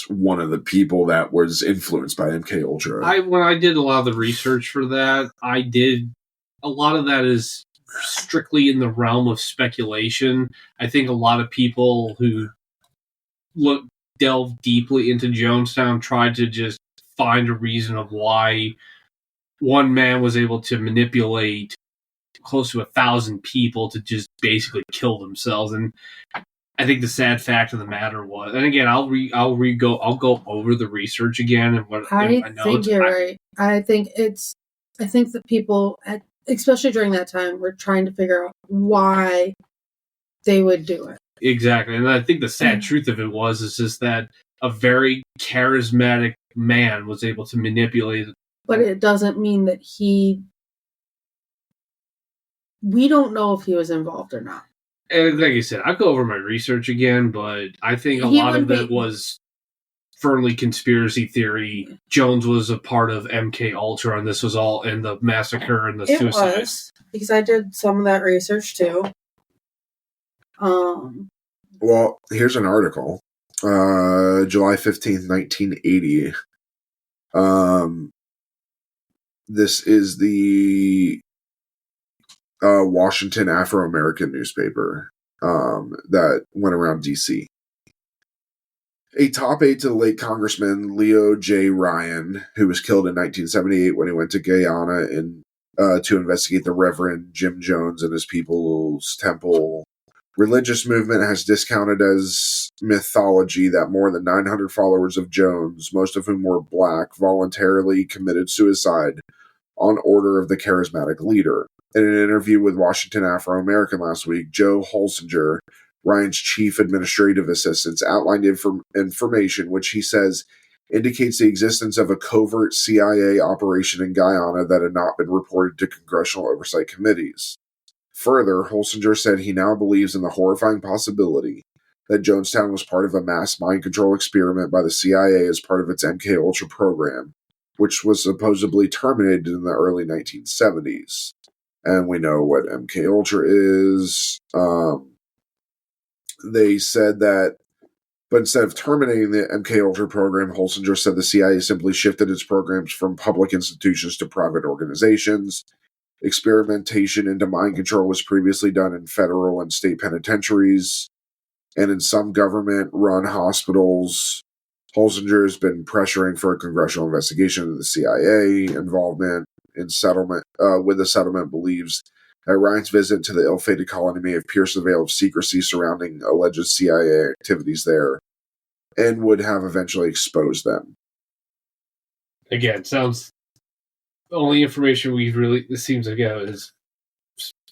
one of the people that was influenced by MK Ultra. When I did a lot of the research for that, a lot of that is strictly in the realm of speculation. I think a lot of people who delve deeply into Jonestown tried to just find a reason of why one man was able to manipulate close to 1,000 people to just basically kill themselves. And I think the sad fact of the matter was, and again, I'll go over the research again. And what I think you're right. I think that people, especially during that time, were trying to figure out why they would do it. Exactly. And I think the sad truth of it is just that a very charismatic man was able to manipulate. But it doesn't mean that we don't know if he was involved or not. And like I said, I'll go over my research again, but I think a lot of it was firmly conspiracy theory. Jones was a part of MK Ultra, and this was all in the massacre and the It suicide. was, because I did some of that research too. Well, here's an article. July 15th, 1980. This is the Washington Afro-American newspaper that went around D.C. A top aide to the late Congressman Leo J. Ryan, who was killed in 1978 when he went to Guyana to investigate the Reverend Jim Jones and his People's Temple religious movement, has discounted as mythology that more than 900 followers of Jones, most of whom were black, voluntarily committed suicide on order of the charismatic leader. In an interview with Washington Afro-American last week, Joe Holsinger, Ryan's chief administrative assistant, outlined information which he says indicates the existence of a covert CIA operation in Guyana that had not been reported to congressional oversight committees. Further, Holsinger said he now believes in the horrifying possibility that Jonestown was part of a mass mind control experiment by the CIA as part of its MK-Ultra program, which was supposedly terminated in the early 1970s. And we know what MK-Ultra is. They said that, but instead of terminating the MK-Ultra program, Holsinger said the CIA simply shifted its programs from public institutions to private organizations. Experimentation into mind control was previously done in federal and state penitentiaries and in some government-run hospitals. Holsinger has been pressuring for a congressional investigation into the CIA involvement in settlement. With the settlement, believes that Ryan's visit to the ill-fated colony may have pierced the veil of secrecy surrounding alleged CIA activities there, and would have eventually exposed them. Again, sounds. The only information we've really, it seems like, is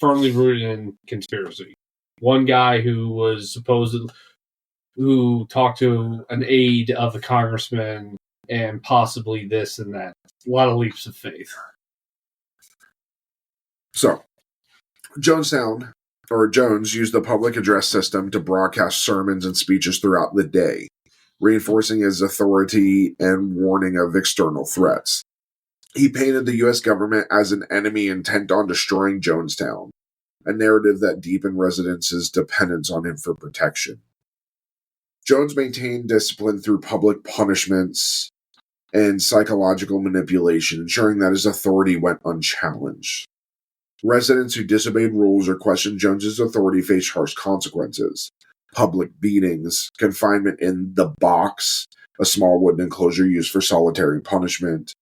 firmly rooted in conspiracy. One guy who talked to an aide of the congressman, and possibly this and that. A lot of leaps of faith. So, Jones used the public address system to broadcast sermons and speeches throughout the day, reinforcing his authority and warning of external threats. He painted the U.S. government as an enemy intent on destroying Jonestown, a narrative that deepened residents' dependence on him for protection. Jones maintained discipline through public punishments and psychological manipulation, ensuring that his authority went unchallenged. Residents who disobeyed rules or questioned Jones's authority faced harsh consequences: public beatings, confinement in the box, a small wooden enclosure used for solitary punishment,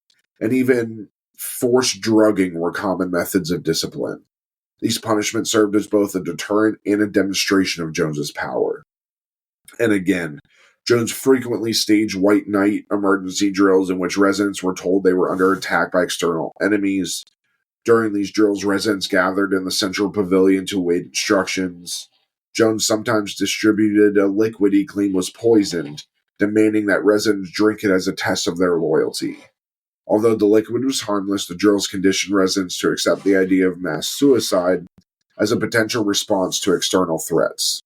and even forced drugging were common methods of discipline. These punishments served as both a deterrent and a demonstration of Jones's power. And again, Jones frequently staged white knight emergency drills in which residents were told they were under attack by external enemies. During these drills, residents gathered in the central pavilion to await instructions. Jones sometimes distributed a liquid he claimed was poisoned, demanding that residents drink it as a test of their loyalty. Although the liquid was harmless, the drills conditioned residents to accept the idea of mass suicide as a potential response to external threats.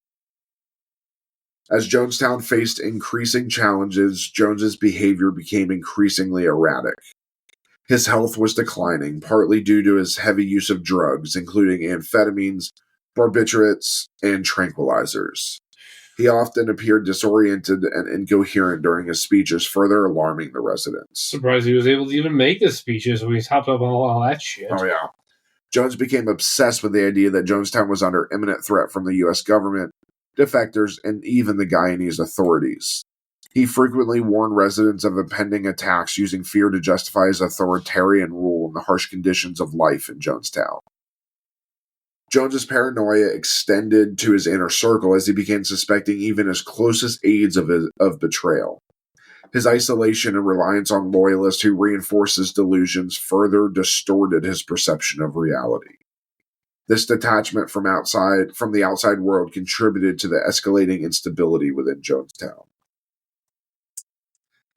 As Jonestown faced increasing challenges, Jones's behavior became increasingly erratic. His health was declining, partly due to his heavy use of drugs, including amphetamines, barbiturates, and tranquilizers. He often appeared disoriented and incoherent during his speeches, further alarming the residents. Surprised he was able to even make his speeches when he's hopped up on all that shit. Oh, yeah. Jones became obsessed with the idea that Jonestown was under imminent threat from the U.S. government, defectors, and even the Guyanese authorities. He frequently warned residents of impending attacks, using fear to justify his authoritarian rule in the harsh conditions of life in Jonestown. Jones's paranoia extended to his inner circle as he began suspecting even his closest aides of betrayal. His isolation and reliance on loyalists who reinforced his delusions further distorted his perception of reality. This detachment from the outside world contributed to the escalating instability within Jonestown.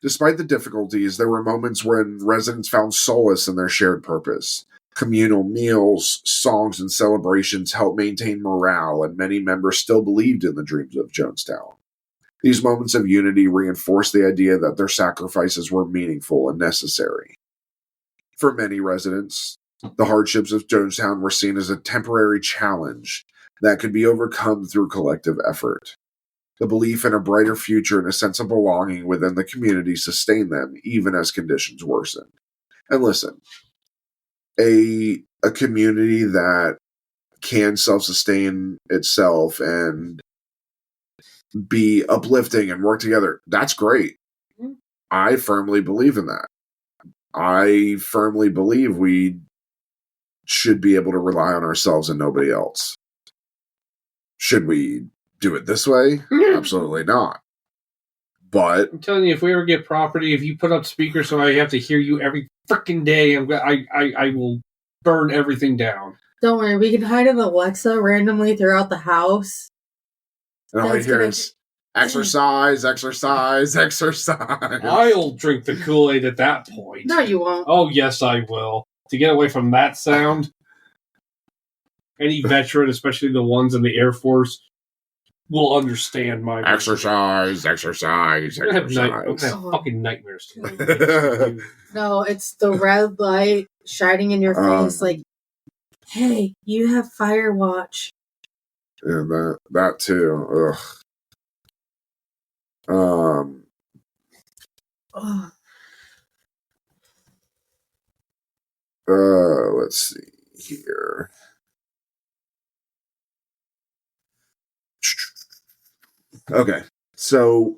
Despite the difficulties, there were moments when residents found solace in their shared purpose. Communal meals, songs, and celebrations helped maintain morale, and many members still believed in the dreams of Jonestown. These moments of unity reinforced the idea that their sacrifices were meaningful and necessary. For many residents, the hardships of Jonestown were seen as a temporary challenge that could be overcome through collective effort. The belief in a brighter future and a sense of belonging within the community sustained them, even as conditions worsened. And listen, a community that can self-sustain itself and be uplifting and work together, that's great. I firmly believe in that. I firmly believe we should be able to rely on ourselves and nobody else. Should we do it this way? Absolutely not. But I'm telling you, if we ever get property, if you put up speakers so I have to hear you every freaking day, I will burn everything down. Don't worry, we can hide an Alexa randomly throughout the house. and all I hear is exercise, exercise, exercise. I'll drink the Kool-Aid at that point. No, you won't. Oh, yes, I will. To get away from that sound, any veteran, especially the ones in the Air Force, will understand my exercise, exercise, I'm exercise. gonna have fucking nightmares tonight. No, it's the red light shining in your face like, hey, you have fire watch. And that too. Ugh. Let's see here. Okay, so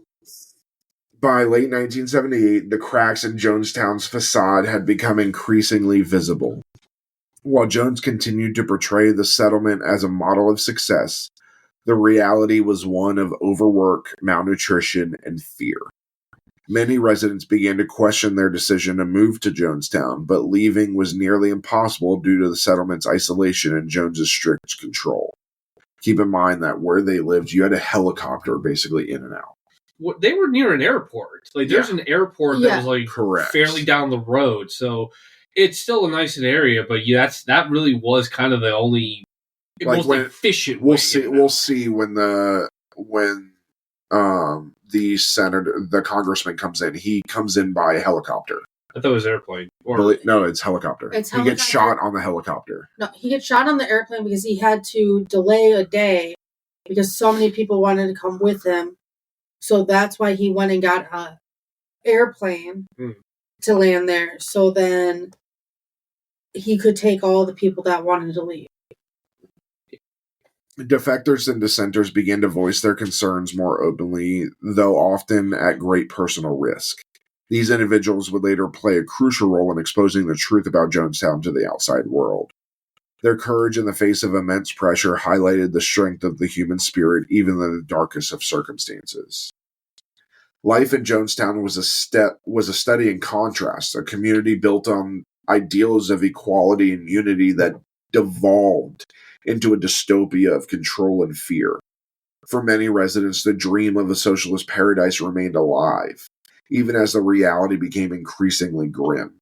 by late 1978, the cracks in Jonestown's facade had become increasingly visible. While Jones continued to portray the settlement as a model of success, the reality was one of overwork, malnutrition, and fear. Many residents began to question their decision to move to Jonestown, but leaving was nearly impossible due to the settlement's isolation and Jones's strict control. Keep in mind that where they lived, you had a helicopter basically in and out. Well, they were near an airport. Like, there's an airport that was like correct, fairly down the road, so it's still a nice area. But that really was kind of the only most efficient. We'll see when the congressman comes in. He comes in by helicopter. I thought it was airplane. No, it's helicopter. He gets shot on the helicopter. No, he gets shot on the airplane because he had to delay a day because so many people wanted to come with him. So that's why he went and got an airplane to land there. So then he could take all the people that wanted to leave. Defectors and dissenters began to voice their concerns more openly, though often at great personal risk. These individuals would later play a crucial role in exposing the truth about Jonestown to the outside world. Their courage in the face of immense pressure highlighted the strength of the human spirit, even in the darkest of circumstances. Life in Jonestown was a study in contrast, a community built on ideals of equality and unity that devolved into a dystopia of control and fear. For many residents, the dream of a socialist paradise remained alive, even as the reality became increasingly grim.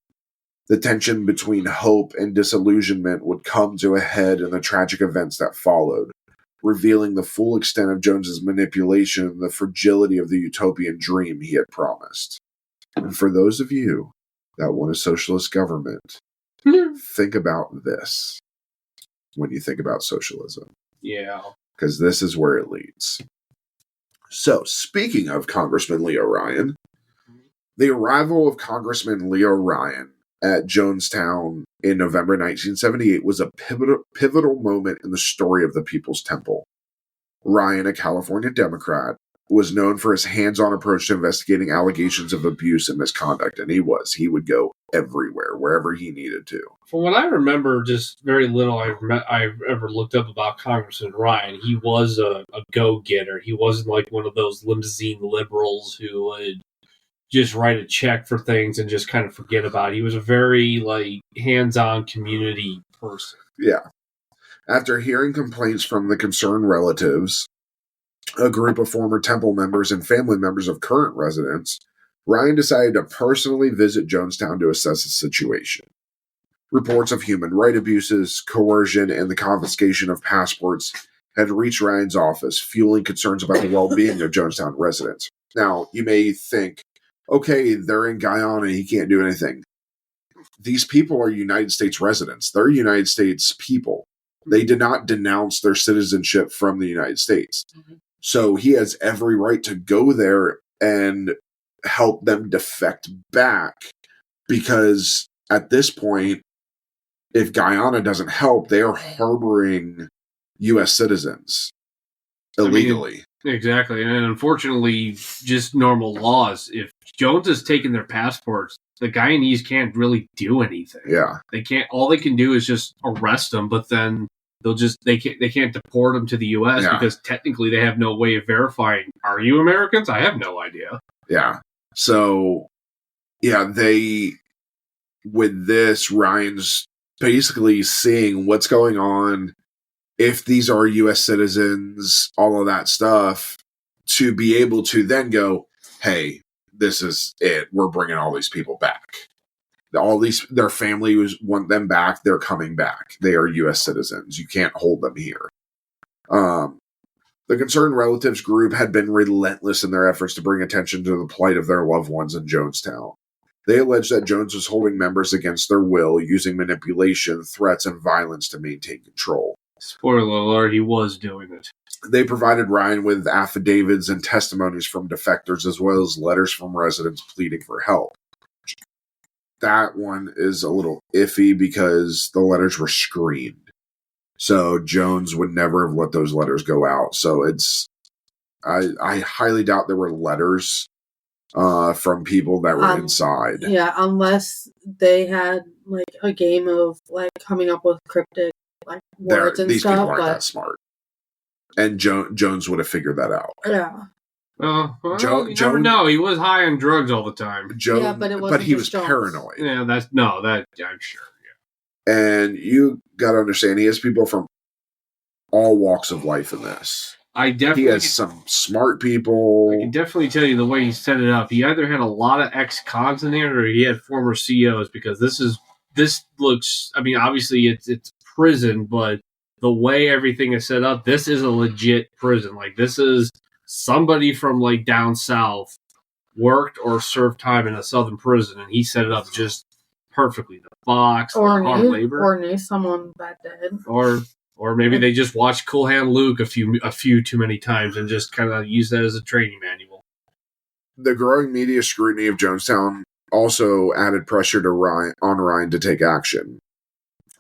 The tension between hope and disillusionment would come to a head in the tragic events that followed, revealing the full extent of Jones's manipulation and the fragility of the utopian dream he had promised. And for those of you that want a socialist government, think about this when you think about socialism. Yeah. Because this is where it leads. So, speaking of Congressman Leo Ryan, the arrival of Congressman Leo Ryan at Jonestown in November 1978 was a pivotal moment in the story of the People's Temple. Ryan, a California Democrat, was known for his hands-on approach to investigating allegations of abuse and misconduct, and he would go everywhere, wherever he needed to. From what I remember, just very little I've ever looked up about Congressman Ryan, he was a go-getter. He wasn't like one of those limousine liberals who would just write a check for things and just kind of forget about it. He was a very hands-on community person. Yeah. After hearing complaints from the concerned relatives, a group of former temple members and family members of current residents, Ryan decided to personally visit Jonestown to assess the situation. Reports of human rights abuses, coercion, and the confiscation of passports had reached Ryan's office, fueling concerns about the well-being of Jonestown residents. Now, you may think, okay, they're in Guyana, he can't do anything. These people are United States residents. They're United States people. They did not denounce their citizenship from the United States. So he has every right to go there and help them defect back, because at this point, if Guyana doesn't help, they are harboring U.S. citizens illegally. Exactly. And unfortunately, just normal laws. If Jones has taken their passports, the Guyanese can't really do anything. Yeah. They can't. All they can do is just arrest them, but then they can't deport them to the U.S. because technically they have no way of verifying, are you Americans? I have no idea. Yeah. So, with this, Ryan's basically seeing what's going on, if these are U.S. citizens, all of that stuff, to be able to then go, hey, this is it. We're bringing all these people back. Their families want them back. They're coming back. They are U.S. citizens. You can't hold them here. The Concerned Relatives group had been relentless in their efforts to bring attention to the plight of their loved ones in Jonestown. They alleged that Jones was holding members against their will, using manipulation, threats, and violence to maintain control. Spoiler alert, he was doing it. They provided Ryan with affidavits and testimonies from defectors, as well as letters from residents pleading for help. That one is a little iffy because the letters were screened. So Jones would never have let those letters go out. So I highly doubt there were letters from people that were inside. Yeah, unless they had like a game of like coming up with cryptic like words and these stuff. People aren't that smart. And Jones would have figured that out. Yeah. Well, you never know. He was high on drugs all the time. But he was paranoid. Yeah, I'm sure. Yeah. And you got to understand, he has people from all walks of life in this. He has some smart people. I can definitely tell you the way he set it up. He either had a lot of ex-cons in there, or he had former CEOs. Because this looks. I mean, obviously it's prison, but the way everything is set up, this is a legit prison. Like, this is somebody from like down south worked or served time in a southern prison, and he set it up just perfectly. The box, or hard labor, or knew someone that did, or maybe they just watched Cool Hand Luke a few too many times and just kind of used that as a training manual. The growing media scrutiny of Jonestown also added pressure on Ryan to take action.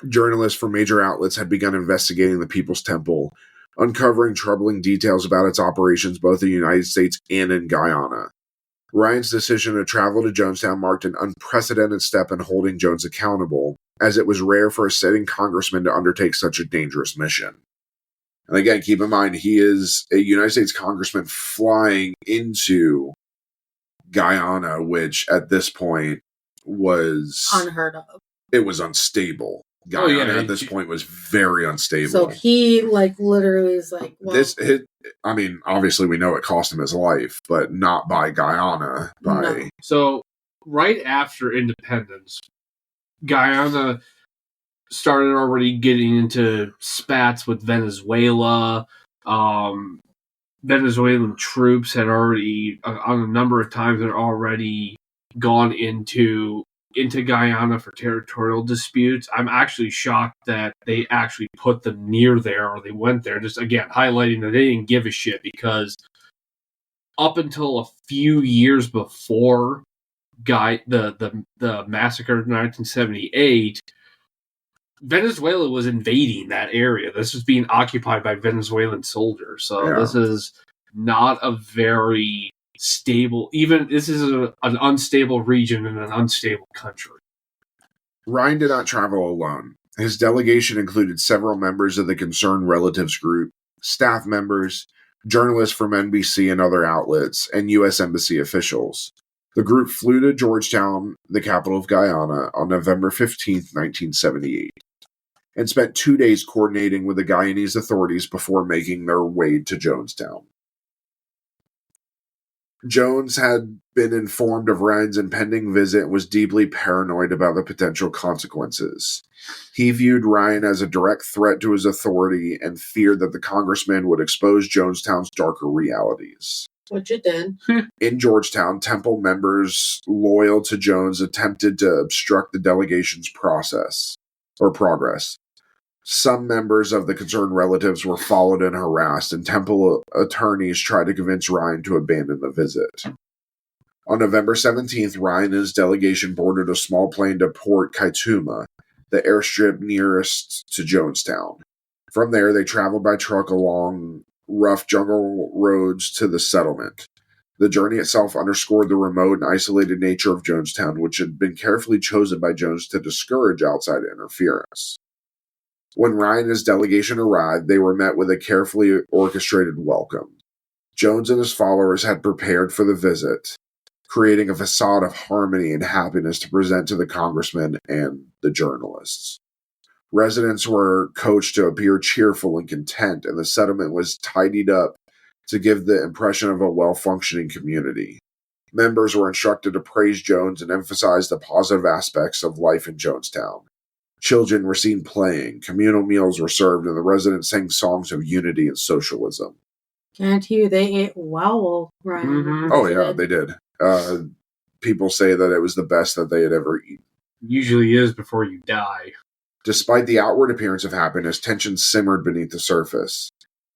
Journalists from major outlets had begun investigating the People's Temple, uncovering troubling details about its operations both in the United States and in Guyana. Ryan's decision to travel to Jonestown marked an unprecedented step in holding Jones accountable, as it was rare for a sitting congressman to undertake such a dangerous mission. And again, keep in mind, he is a United States congressman flying into Guyana, which at this point was unheard of. It was unstable. Guyana at this point was very unstable. So he literally is like, well, obviously we know it cost him his life, but not by Guyana. No. So right after independence, Guyana started already getting into spats with Venezuela. Venezuelan troops had already, on a number of times, had already gone into Guyana for territorial disputes. I'm actually shocked that they actually put them near there, or they went there. Just again highlighting that they didn't give a shit, because up until a few years before the massacre of 1978, Venezuela was invading that area. This was being occupied by Venezuelan soldiers. So This is not a very stable, this is an unstable region in an unstable country. Ryan did not travel alone. His delegation included several members of the Concerned Relatives group, staff members, journalists from NBC and other outlets, and U.S. Embassy officials. The group flew to Georgetown, the capital of Guyana, on November 15, 1978, and spent 2 days coordinating with the Guyanese authorities before making their way to Jonestown. Jones had been informed of Ryan's impending visit and was deeply paranoid about the potential consequences. He viewed Ryan as a direct threat to his authority and feared that the congressman would expose Jonestown's darker realities. Which it did. In Georgetown, Temple members loyal to Jones attempted to obstruct the delegation's progress. Some members of the concerned relatives were followed and harassed, and Temple attorneys tried to convince Ryan to abandon the visit. On November 17th, Ryan and his delegation boarded a small plane to Port Kaituma, the airstrip nearest to Jonestown. From there, they traveled by truck along rough jungle roads to the settlement. The journey itself underscored the remote and isolated nature of Jonestown, which had been carefully chosen by Jones to discourage outside interference. When Ryan and his delegation arrived, they were met with a carefully orchestrated welcome. Jones and his followers had prepared for the visit, creating a facade of harmony and happiness to present to the congressman and the journalists. Residents were coached to appear cheerful and content, and the settlement was tidied up to give the impression of a well-functioning community. Members were instructed to praise Jones and emphasize the positive aspects of life in Jonestown. Children were seen playing, communal meals were served, and the residents sang songs of unity and socialism. Guarantee you they ate well, Ryan. Mm-hmm. Oh, yeah, they did. People say that it was the best that they had ever eaten. Usually is before you die. Despite the outward appearance of happiness, tension simmered beneath the surface.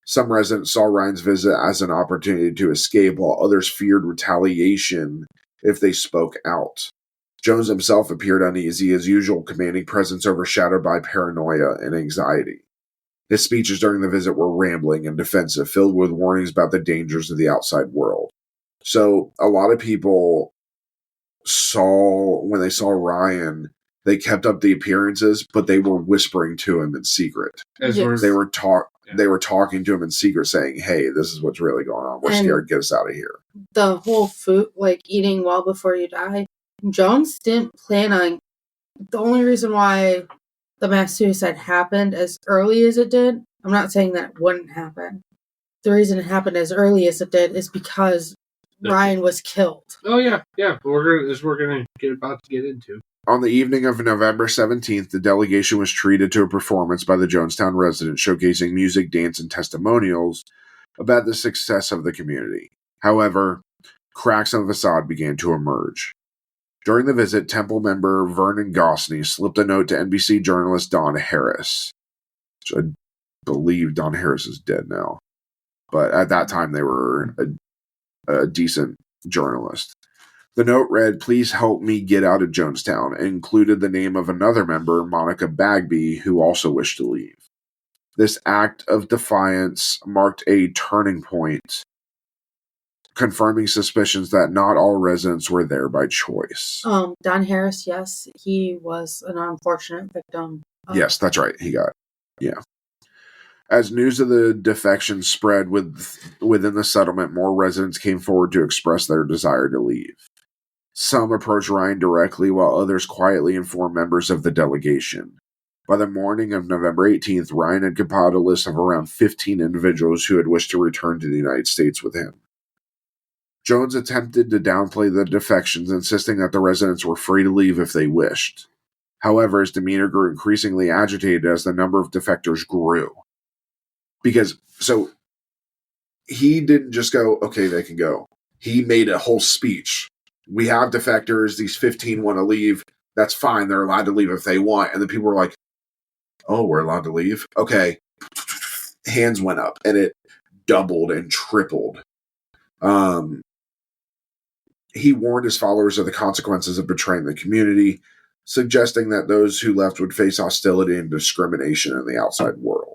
Some residents saw Ryan's visit as an opportunity to escape, while others feared retaliation if they spoke out. Jones himself appeared uneasy, his usual commanding presence overshadowed by paranoia and anxiety. His speeches during the visit were rambling and defensive, filled with warnings about the dangers of the outside world. So, a lot of people when they saw Ryan, they kept up the appearances, but they were whispering to him in secret. Yes. They were talking to him in secret, saying, "Hey, this is what's really going on. We're scared. Get us out of here." The whole food, like eating well before you die, Jones didn't plan on. The only reason why the mass suicide happened as early as it did, I'm not saying that it wouldn't happen. The reason it happened as early as it did is because Ryan was killed. Oh yeah. We're gonna get into. On the evening of November 17th, the delegation was treated to a performance by the Jonestown residents showcasing music, dance, and testimonials about the success of the community. However, cracks in the facade began to emerge. During the visit, Temple member Vernon Gosney slipped a note to NBC journalist Don Harris. Which I believe Don Harris is dead now. But at that time, they were a decent journalist. The note read, "Please help me get out of Jonestown," and included the name of another member, Monica Bagby, who also wished to leave. This act of defiance marked a turning point, confirming suspicions that not all residents were there by choice. Don Harris, yes, he was an unfortunate victim. Yes, that's right. Yeah. As news of the defection spread within the settlement, more residents came forward to express their desire to leave. Some approached Ryan directly, while others quietly informed members of the delegation. By the morning of November 18th, Ryan had compiled a list of around 15 individuals who had wished to return to the United States with him. Jones attempted to downplay the defections, insisting that the residents were free to leave if they wished. However, his demeanor grew increasingly agitated as the number of defectors grew. So he didn't just go, "Okay, they can go." He made a whole speech. "We have defectors. These 15 want to leave. That's fine. They're allowed to leave if they want." And the people were like, "Oh, we're allowed to leave? Okay." Hands went up, and it doubled and tripled. He warned his followers of the consequences of betraying the community, suggesting that those who left would face hostility and discrimination in the outside world.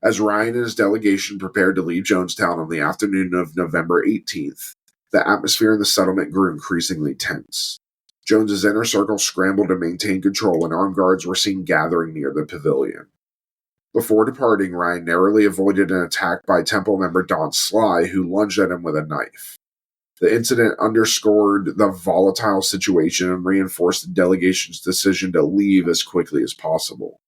As Ryan and his delegation prepared to leave Jonestown on the afternoon of November 18th, the atmosphere in the settlement grew increasingly tense. Jones's inner circle scrambled to maintain control, and armed guards were seen gathering near the pavilion. Before departing, Ryan narrowly avoided an attack by Temple member Don Sly, who lunged at him with a knife. The incident underscored the volatile situation and reinforced the delegation's decision to leave as quickly as possible.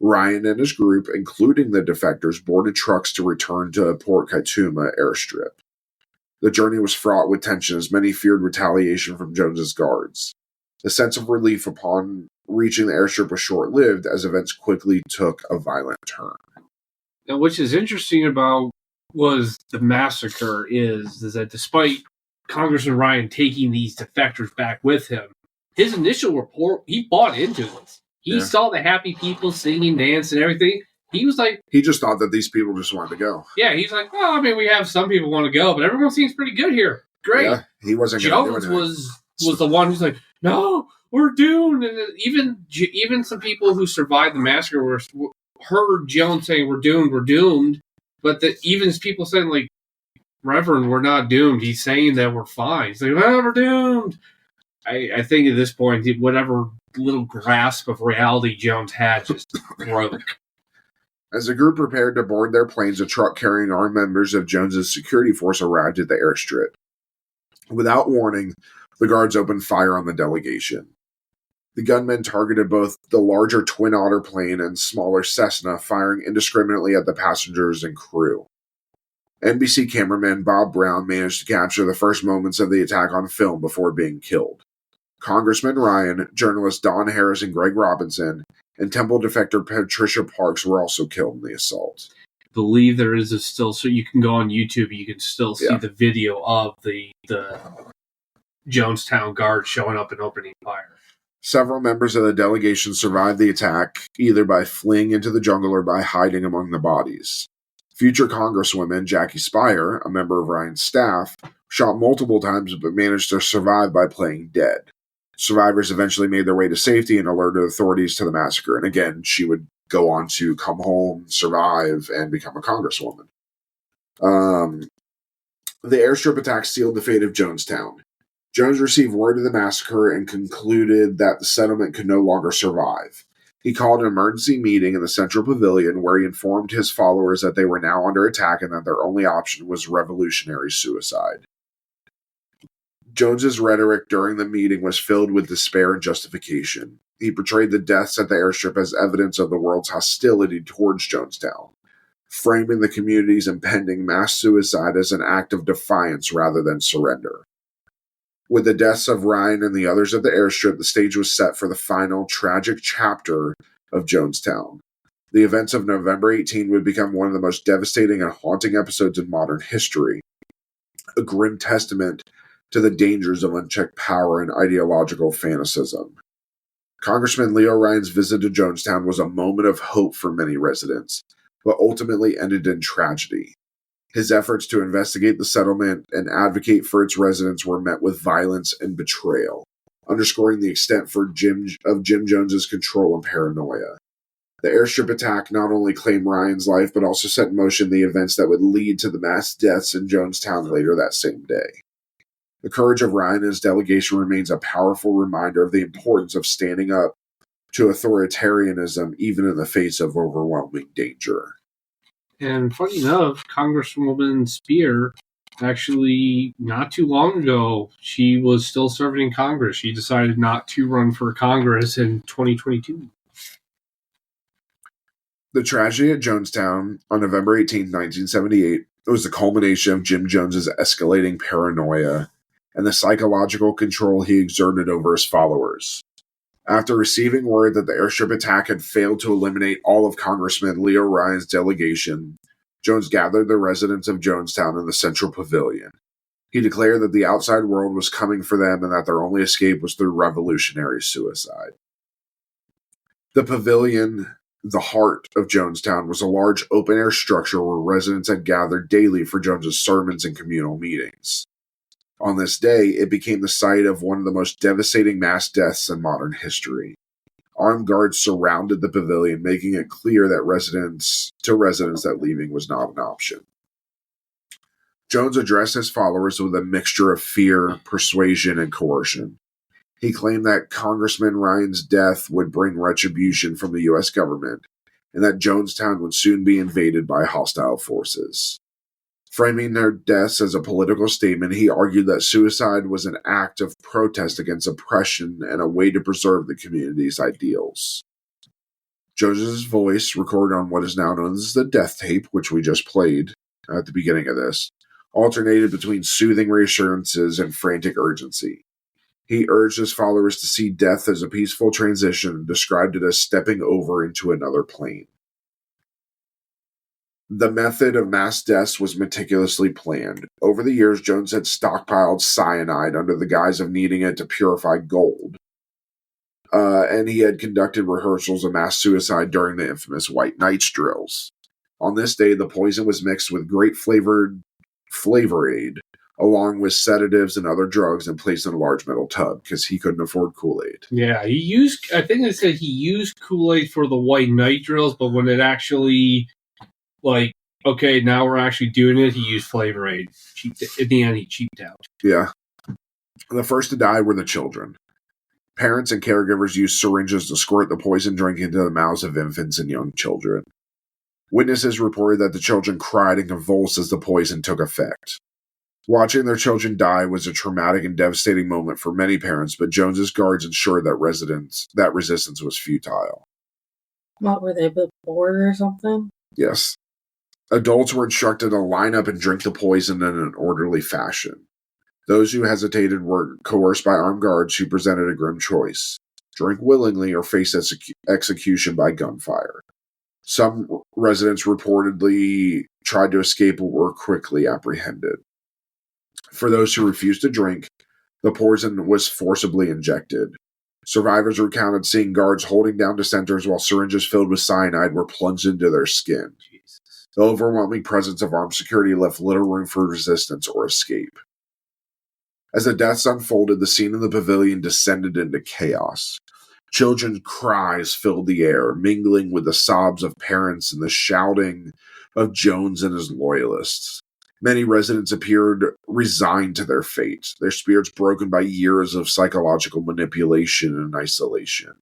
Ryan and his group, including the defectors, boarded trucks to return to Port Kaituma airstrip. The journey was fraught with tension as many feared retaliation from Jones's guards. The sense of relief upon reaching the airstrip was short-lived as events quickly took a violent turn. Now, which is interesting about was the massacre is that despite Congressman Ryan taking these defectors back with him, his initial report, he bought into this. He saw the happy people singing, dancing, and everything. He was like... He just thought that these people just wanted to go. Yeah, he's like, well, I mean, we have some people want to go, but everyone seems pretty good here. Great. Yeah, he wasn't going to do anything. Jones was the one who's like, no, we're doomed. And even some people who survived the massacre heard Jones saying, we're doomed. But even people saying, like, Reverend, we're not doomed. He's saying that we're fine. He's like, well, we're doomed. I think at this point, whatever little grasp of reality Jones had just broke. As the group prepared to board their planes, a truck carrying armed members of Jones's security force arrived at the airstrip. Without warning, the guards opened fire on the delegation. The gunmen targeted both the larger Twin Otter plane and smaller Cessna, firing indiscriminately at the passengers and crew. NBC cameraman Bob Brown managed to capture the first moments of the attack on film before being killed. Congressman Ryan, journalist Don Harris and Greg Robinson, and Temple defector Patricia Parks were also killed in the assault. I believe there is so you can go on YouTube, you can still see the video of the Jonestown Guard showing up and opening fire. Several members of the delegation survived the attack, either by fleeing into the jungle or by hiding among the bodies. Future Congresswoman Jackie Spire, a member of Ryan's staff, shot multiple times but managed to survive by playing dead. Survivors eventually made their way to safety and alerted authorities to the massacre. And again, she would go on to come home, survive, and become a congresswoman. The airstrip attack sealed the fate of Jonestown. Jones received word of the massacre and concluded that the settlement could no longer survive. He called an emergency meeting in the Central Pavilion where he informed his followers that they were now under attack and that their only option was revolutionary suicide. Jones's rhetoric during the meeting was filled with despair and justification. He portrayed the deaths at the airstrip as evidence of the world's hostility towards Jonestown, framing the community's impending mass suicide as an act of defiance rather than surrender. With the deaths of Ryan and the others at the airstrip, the stage was set for the final tragic chapter of Jonestown. The events of November 18 would become one of the most devastating and haunting episodes in modern history, a grim testament to the dangers of unchecked power and ideological fanaticism. Congressman Leo Ryan's visit to Jonestown was a moment of hope for many residents, but ultimately ended in tragedy. His efforts to investigate the settlement and advocate for its residents were met with violence and betrayal, underscoring the extent of Jim Jones's control and paranoia. The airstrip attack not only claimed Ryan's life, but also set in motion the events that would lead to the mass deaths in Jonestown later that same day. The courage of Ryan and his delegation remains a powerful reminder of the importance of standing up to authoritarianism even in the face of overwhelming danger. And funny enough, Congresswoman Spear, actually not too long ago, she was still serving in Congress. She decided not to run for Congress in 2022. The tragedy at Jonestown on November 18, 1978, was the culmination of Jim Jones's escalating paranoia and the psychological control he exerted over his followers. After receiving word that the airstrip attack had failed to eliminate all of Congressman Leo Ryan's delegation, Jones gathered the residents of Jonestown in the Central Pavilion. He declared that the outside world was coming for them and that their only escape was through revolutionary suicide. The pavilion, the heart of Jonestown, was a large open-air structure where residents had gathered daily for Jones's sermons and communal meetings. On this day, it became the site of one of the most devastating mass deaths in modern history. Armed guards surrounded the pavilion, making it clear that residents that leaving was not an option. Jones addressed his followers with a mixture of fear, persuasion, and coercion. He claimed that Congressman Ryan's death would bring retribution from the U.S. government, and that Jonestown would soon be invaded by hostile forces. Framing their deaths as a political statement, he argued that suicide was an act of protest against oppression and a way to preserve the community's ideals. Jones's voice, recorded on what is now known as the death tape, which we just played at the beginning of this, alternated between soothing reassurances and frantic urgency. He urged his followers to see death as a peaceful transition and described it as stepping over into another plane. The method of mass deaths was meticulously planned. Over the years, Jones had stockpiled cyanide under the guise of needing it to purify gold. And he had conducted rehearsals of mass suicide during the infamous White Nights drills. On this day, the poison was mixed with great flavor aid, along with sedatives and other drugs, and placed in a large metal tub because he couldn't afford Kool-Aid. Yeah, I think they said he used Kool-Aid for the White Night drills, but when it actually, okay, now we're actually doing it, he used Flavor Aid. In the end, he cheaped out. Yeah. The first to die were the children. Parents and caregivers used syringes to squirt the poison drink into the mouths of infants and young children. Witnesses reported that the children cried and convulsed as the poison took effect. Watching their children die was a traumatic and devastating moment for many parents, but Jones's guards ensured that resistance was futile. What, were they a bit bored or something? Yes. Adults were instructed to line up and drink the poison in an orderly fashion. Those who hesitated were coerced by armed guards who presented a grim choice: drink willingly or face execution by gunfire. Some residents reportedly tried to escape but were quickly apprehended. For those who refused to drink, the poison was forcibly injected. Survivors recounted seeing guards holding down dissenters while syringes filled with cyanide were plunged into their skin. The overwhelming presence of armed security left little room for resistance or escape. As the deaths unfolded, the scene in the pavilion descended into chaos. Children's cries filled the air, mingling with the sobs of parents and the shouting of Jones and his loyalists. Many residents appeared resigned to their fate, their spirits broken by years of psychological manipulation and isolation.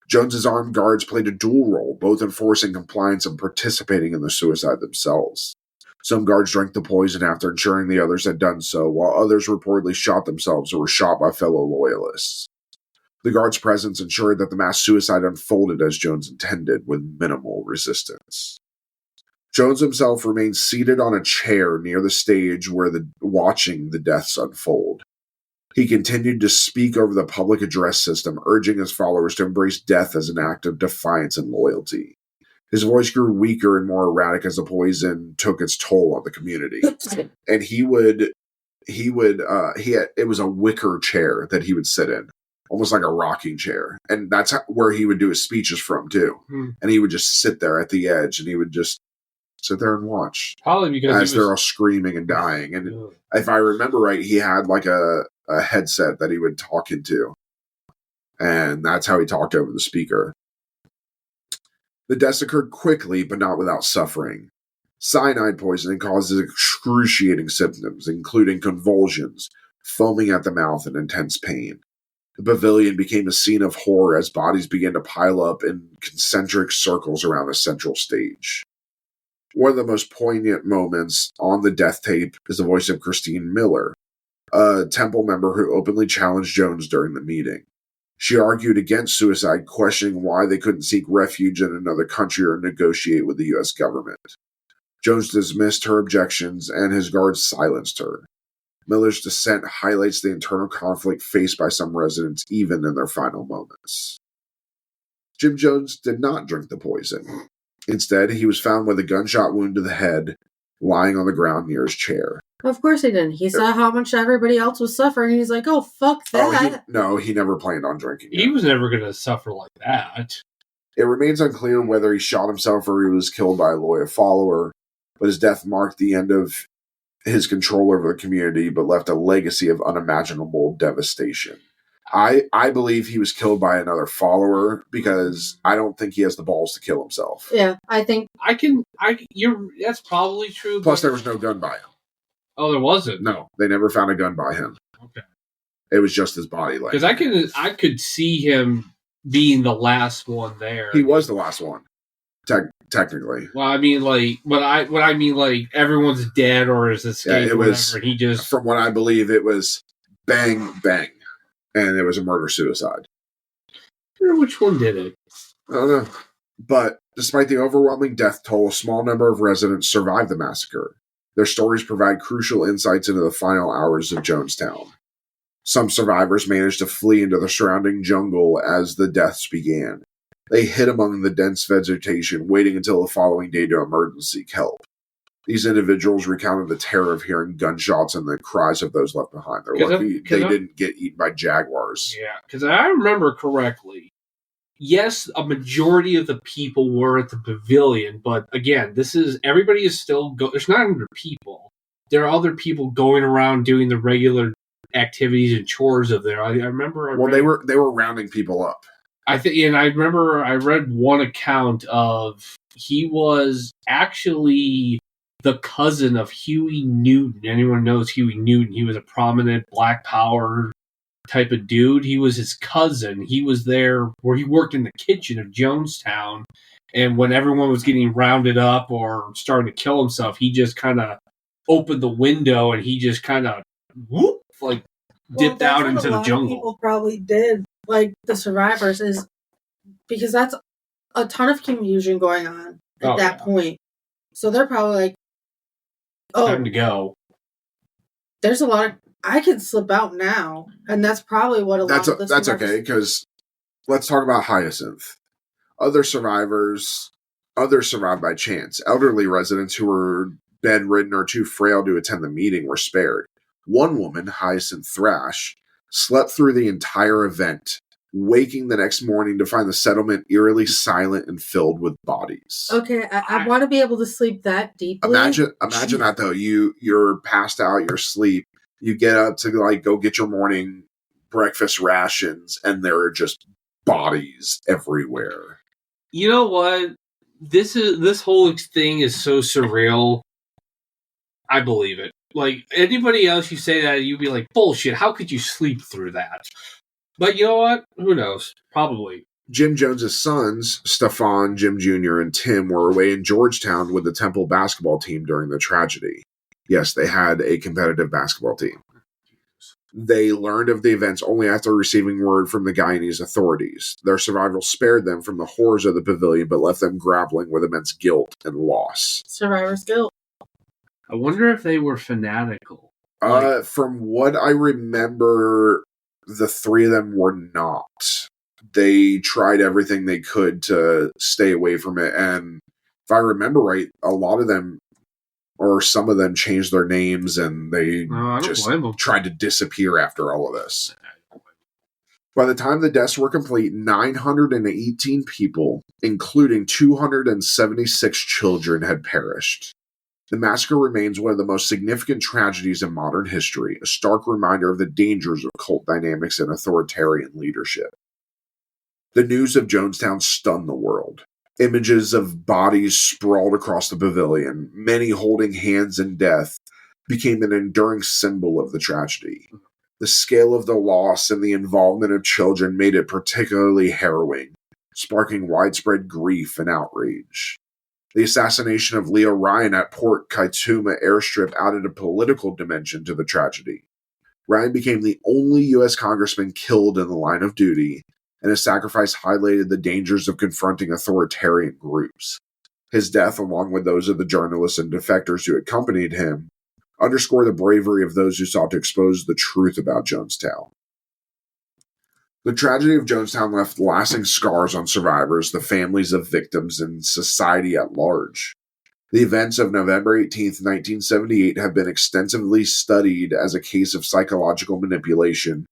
Jones's armed guards played a dual role, both enforcing compliance and participating in the suicide themselves. Some guards drank the poison after ensuring the others had done so, while others reportedly shot themselves or were shot by fellow loyalists. The guards' presence ensured that the mass suicide unfolded as Jones intended, with minimal resistance. Jones himself remained seated on a chair near the stage watching the deaths unfold. He continued to speak over the public address system, urging his followers to embrace death as an act of defiance and loyalty. His voice grew weaker and more erratic as the poison took its toll on the community. And it was a wicker chair that he would sit in, almost like a rocking chair. And that's where he would do his speeches from, too. And he would just sit there at the edge, and he would just sit there and watch. Probably because they're all screaming and dying. And if I remember right, he had like a headset that he would talk into. And that's how he talked over the speaker. The deaths occurred quickly, but not without suffering. Cyanide poisoning causes excruciating symptoms, including convulsions, foaming at the mouth, and intense pain. The pavilion became a scene of horror as bodies began to pile up in concentric circles around a central stage. One of the most poignant moments on the death tape is the voice of Christine Miller, a temple member who openly challenged Jones during the meeting. She argued against suicide, questioning why they couldn't seek refuge in another country or negotiate with the U.S. government. Jones dismissed her objections, and his guards silenced her. Miller's dissent highlights the internal conflict faced by some residents even in their final moments. Jim Jones did not drink the poison. Instead, he was found with a gunshot wound to the head, lying on the ground near his chair. Of course he didn't. He saw how much everybody else was suffering. He's like, oh, fuck that. He never planned on drinking it. He was never going to suffer like that. It remains unclear whether he shot himself or he was killed by a loyal follower, but his death marked the end of his control over the community, but left a legacy of unimaginable devastation. I believe he was killed by another follower because I don't think he has the balls to kill himself. Yeah, I think that's probably true. Plus, there was no gun by him. Oh, there wasn't? No, they never found a gun by him. Okay. It was just his body. Because I could see him being the last one there. He was the last one, technically. Well, I mean, everyone's dead or is escaped. Yeah, it was. Whatever. He just, from what I believe, it was bang bang, and it was a murder suicide. I wonder which one did it. I don't know, but despite the overwhelming death toll, a small number of residents survived the massacre. Their stories provide crucial insights into the final hours of Jonestown. Some survivors managed to flee into the surrounding jungle as the deaths began. They hid among the dense vegetation, waiting until the following day to emerge and seek help. These individuals recounted the terror of hearing gunshots and the cries of those left behind. They're lucky they didn't get eaten by jaguars. Yeah, because I remember correctly. Yes, a majority of the people were at the pavilion, but again, everybody is still there's 900 people. There are other people going around doing the regular activities and chores of there. I remember. They were rounding people up. I remember I read one account of he was actually the cousin of Huey Newton. Anyone knows Huey Newton? He was a prominent Black Power type of dude. He was his cousin. He was there where he worked in the kitchen of Jonestown, and when everyone was getting rounded up or starting to kill himself, he just kind of opened the window and he just kind of dipped out into the jungle. People probably did, like the survivors, is because that's a ton of confusion going on at that point. So they're probably like, time to go. There's a lot of I could slip out now, and that's probably what that's okay, because let's talk about Hyacinth. Others survived by chance. Elderly residents who were bedridden or too frail to attend the meeting were spared. One woman, Hyacinth Thrash, slept through the entire event, waking the next morning to find the settlement eerily silent and filled with bodies. Okay, I want to be able to sleep that deeply. Imagine that though. You're passed out, you're asleep. You get up to go get your morning breakfast rations, and there are just bodies everywhere. You know what? This whole thing is so surreal. I believe it. Like anybody else, you say that, you'd be like, bullshit. How could you sleep through that? But you know what? Who knows? Probably. Jim Jones's sons, Stefan, Jim Jr., and Tim, were away in Georgetown with the Temple basketball team during the tragedy. Yes, they had a competitive basketball team. They learned of the events only after receiving word from the Guyanese authorities. Their survival spared them from the horrors of the pavilion, but left them grappling with immense guilt and loss. Survivor's guilt. I wonder if they were fanatical. From what I remember, the three of them were not. They tried everything they could to stay away from it, and if I remember right, a lot of them, or some of them, changed their names, and they just tried to disappear after all of this. By the time the deaths were complete, 918 people, including 276 children, had perished. The massacre remains one of the most significant tragedies in modern history, a stark reminder of the dangers of cult dynamics and authoritarian leadership. The news of Jonestown stunned the world. Images of bodies sprawled across the pavilion, many holding hands in death, became an enduring symbol of the tragedy. The scale of the loss and the involvement of children made it particularly harrowing, sparking widespread grief and outrage. The assassination of Leo Ryan at Port Kaituma airstrip added a political dimension to the tragedy. Ryan became the only U.S. congressman killed in the line of duty, and his sacrifice highlighted the dangers of confronting authoritarian groups. His death, along with those of the journalists and defectors who accompanied him, underscore the bravery of those who sought to expose the truth about Jonestown. The tragedy of Jonestown left lasting scars on survivors, the families of victims, and society at large. The events of November 18, 1978 have been extensively studied as a case of psychological manipulation,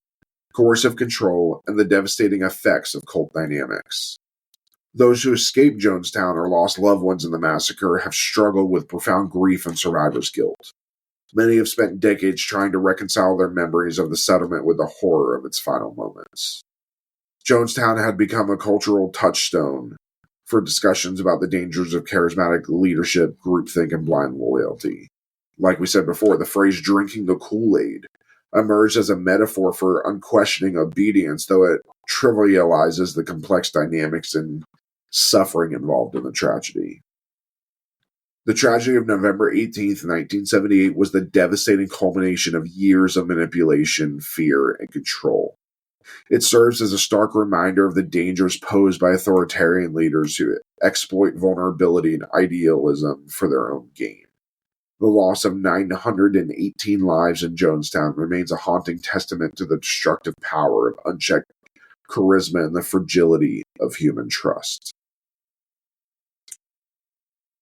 coercive control, and the devastating effects of cult dynamics. Those who escaped Jonestown or lost loved ones in the massacre have struggled with profound grief and survivor's guilt. Many have spent decades trying to reconcile their memories of the settlement with the horror of its final moments. Jonestown had become a cultural touchstone for discussions about the dangers of charismatic leadership, groupthink, and blind loyalty. Like we said before, the phrase drinking the Kool-Aid emerged as a metaphor for unquestioning obedience, though it trivializes the complex dynamics and suffering involved in the tragedy. The tragedy of November 18th, 1978 was the devastating culmination of years of manipulation, fear, and control. It serves as a stark reminder of the dangers posed by authoritarian leaders who exploit vulnerability and idealism for their own gain. The loss of 918 lives in Jonestown remains a haunting testament to the destructive power of unchecked charisma and the fragility of human trust.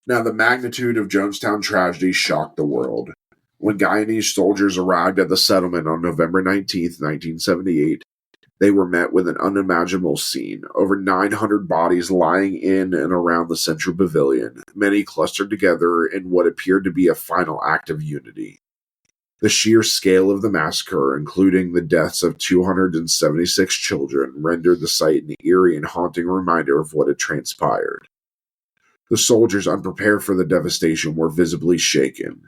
Now, the magnitude of Jonestown tragedy shocked the world. When Guyanese soldiers arrived at the settlement on November 19th, 1978, they were met with an unimaginable scene. Over 900 bodies lying in and around the central pavilion, many clustered together in what appeared to be a final act of unity. The sheer scale of the massacre, including the deaths of 276 children, rendered the sight an eerie and haunting reminder of what had transpired. The soldiers, unprepared for the devastation, were visibly shaken.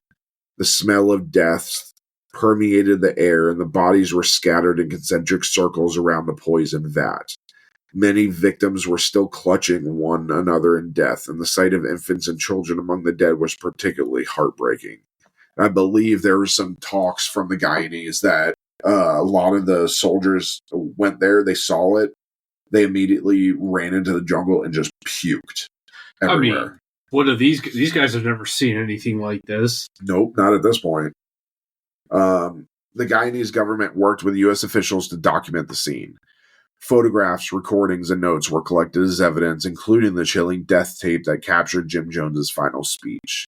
The smell of death permeated the air, and the bodies were scattered in concentric circles around the poison vat. Many victims were still clutching one another in death, and the sight of infants and children among the dead was particularly heartbreaking. I believe there were some talks from the Guyanese that a lot of the soldiers went there, they saw it, they immediately ran into the jungle and just puked everywhere. I mean, what are these guys have never seen anything like this. Nope, not at this point. The Guyanese government worked with U.S. officials to document the scene. Photographs, recordings, and notes were collected as evidence, including the chilling death tape that captured Jim Jones's final speech.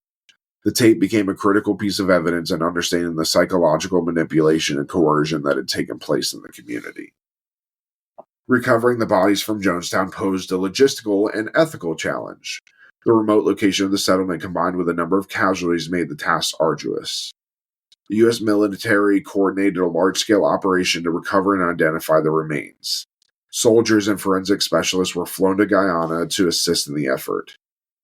The tape became a critical piece of evidence in understanding the psychological manipulation and coercion that had taken place in the community. Recovering the bodies from Jonestown posed a logistical and ethical challenge. The remote location of the settlement, combined with a number of casualties, made the task arduous. The U.S. military coordinated a large-scale operation to recover and identify the remains. Soldiers and forensic specialists were flown to Guyana to assist in the effort.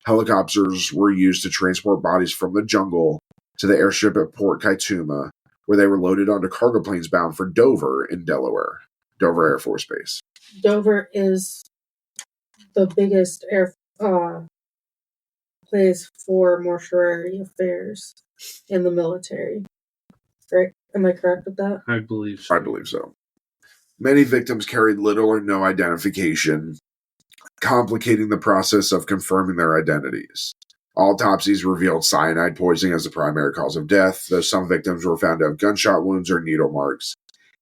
Helicopters were used to transport bodies from the jungle to the airstrip at Port Kaituma, where they were loaded onto cargo planes bound for Dover in Delaware. Dover Air Force Base. Dover is the biggest place for mortuary affairs in the military. Right? Am I correct with that? I believe so. I believe so. Many victims carried little or no identification, complicating the process of confirming their identities. Autopsies revealed cyanide poisoning as the primary cause of death, though some victims were found to have gunshot wounds or needle marks,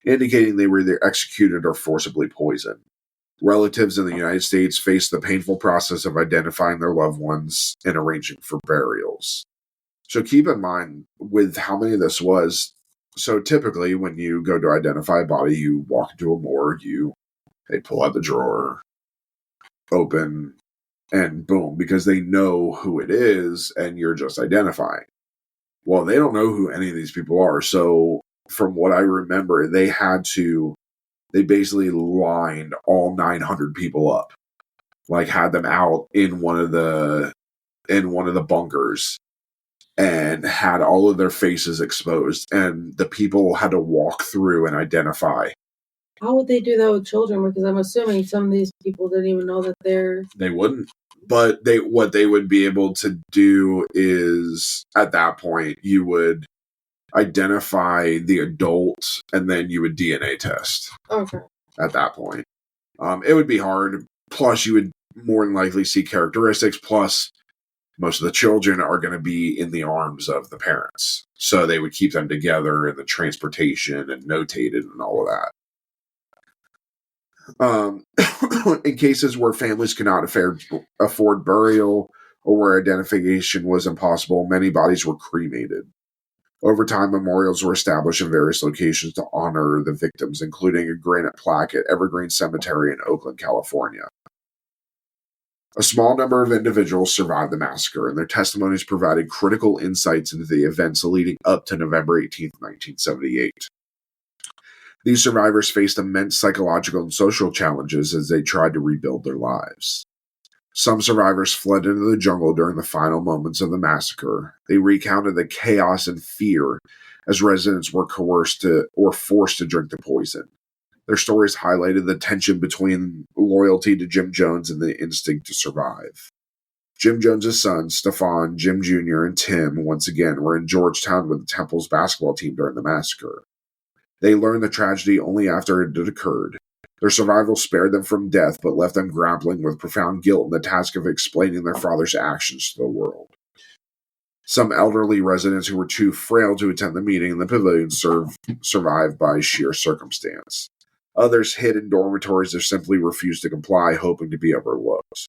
indicating they were either executed or forcibly poisoned. Relatives in the United States faced the painful process of identifying their loved ones and arranging for burials. So keep in mind with how many this was. So typically when you go to identify a body, you walk into a morgue, they pull out the drawer, open, and boom, because they know who it is and you're just identifying. Well, they don't know who any of these people are. So from what I remember, they basically lined all 900 people up, like had them out in one of the bunkers and had all of their faces exposed, and the people had to walk through and identify. How would they do that with children? Because I'm assuming some of these people didn't even know that They wouldn't. But what they would be able to do is, at that point, you would identify the adult, and then you would DNA test. Okay. At that point. It would be hard. Plus, you would more than likely see characteristics. Plus, most of the children are going to be in the arms of the parents. So they would keep them together in the transportation and notated and all of that. In cases where families could not afford burial or where identification was impossible, many bodies were cremated. Over time, memorials were established in various locations to honor the victims, including a granite plaque at Evergreen Cemetery in Oakland, California. A small number of individuals survived the massacre, and their testimonies provided critical insights into the events leading up to November 18, 1978. These survivors faced immense psychological and social challenges as they tried to rebuild their lives. Some survivors fled into the jungle during the final moments of the massacre. They recounted the chaos and fear as residents were coerced or forced to drink the poison. Their stories highlighted the tension between loyalty to Jim Jones and the instinct to survive. Jim Jones's sons, Stefan, Jim Jr., and Tim, once again, were in Georgetown with the Temple's basketball team during the massacre. They learned the tragedy only after it had occurred. Their survival spared them from death, but left them grappling with profound guilt and the task of explaining their father's actions to the world. Some elderly residents who were too frail to attend the meeting in the pavilion survived by sheer circumstance. Others hid in dormitories or simply refused to comply, hoping to be overlooked.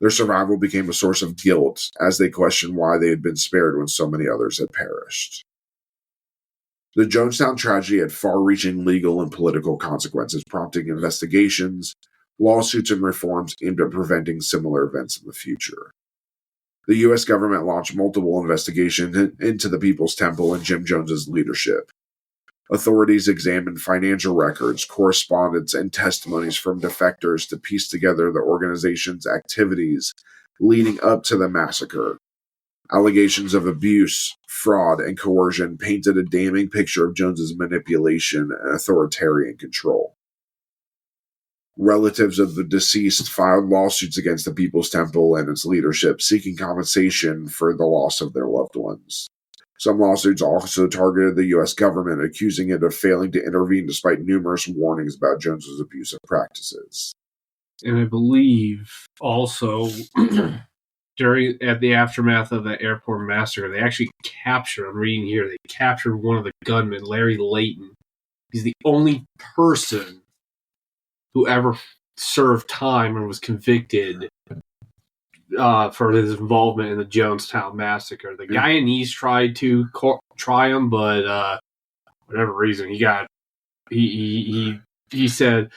Their survival became a source of guilt as they questioned why they had been spared when so many others had perished. The Jonestown tragedy had far-reaching legal and political consequences, prompting investigations, lawsuits, and reforms aimed at preventing similar events in the future. The U.S. government launched multiple investigations into the People's Temple and Jim Jones's leadership. Authorities examined financial records, correspondence, and testimonies from defectors to piece together the organization's activities leading up to the massacre. Allegations of abuse, fraud, and coercion painted a damning picture of Jones's manipulation and authoritarian control. Relatives of the deceased filed lawsuits against the People's Temple and its leadership, seeking compensation for the loss of their loved ones. Some lawsuits also targeted the U.S. government, accusing it of failing to intervene despite numerous warnings about Jones's abusive practices. And I believe also at the aftermath of the airport massacre, they actually captured, I'm reading here, they captured one of the gunmen, Larry Layton. He's the only person who ever served time and was convicted for his involvement in the Jonestown Massacre. The guy in East tried to try him, but whatever reason, he said,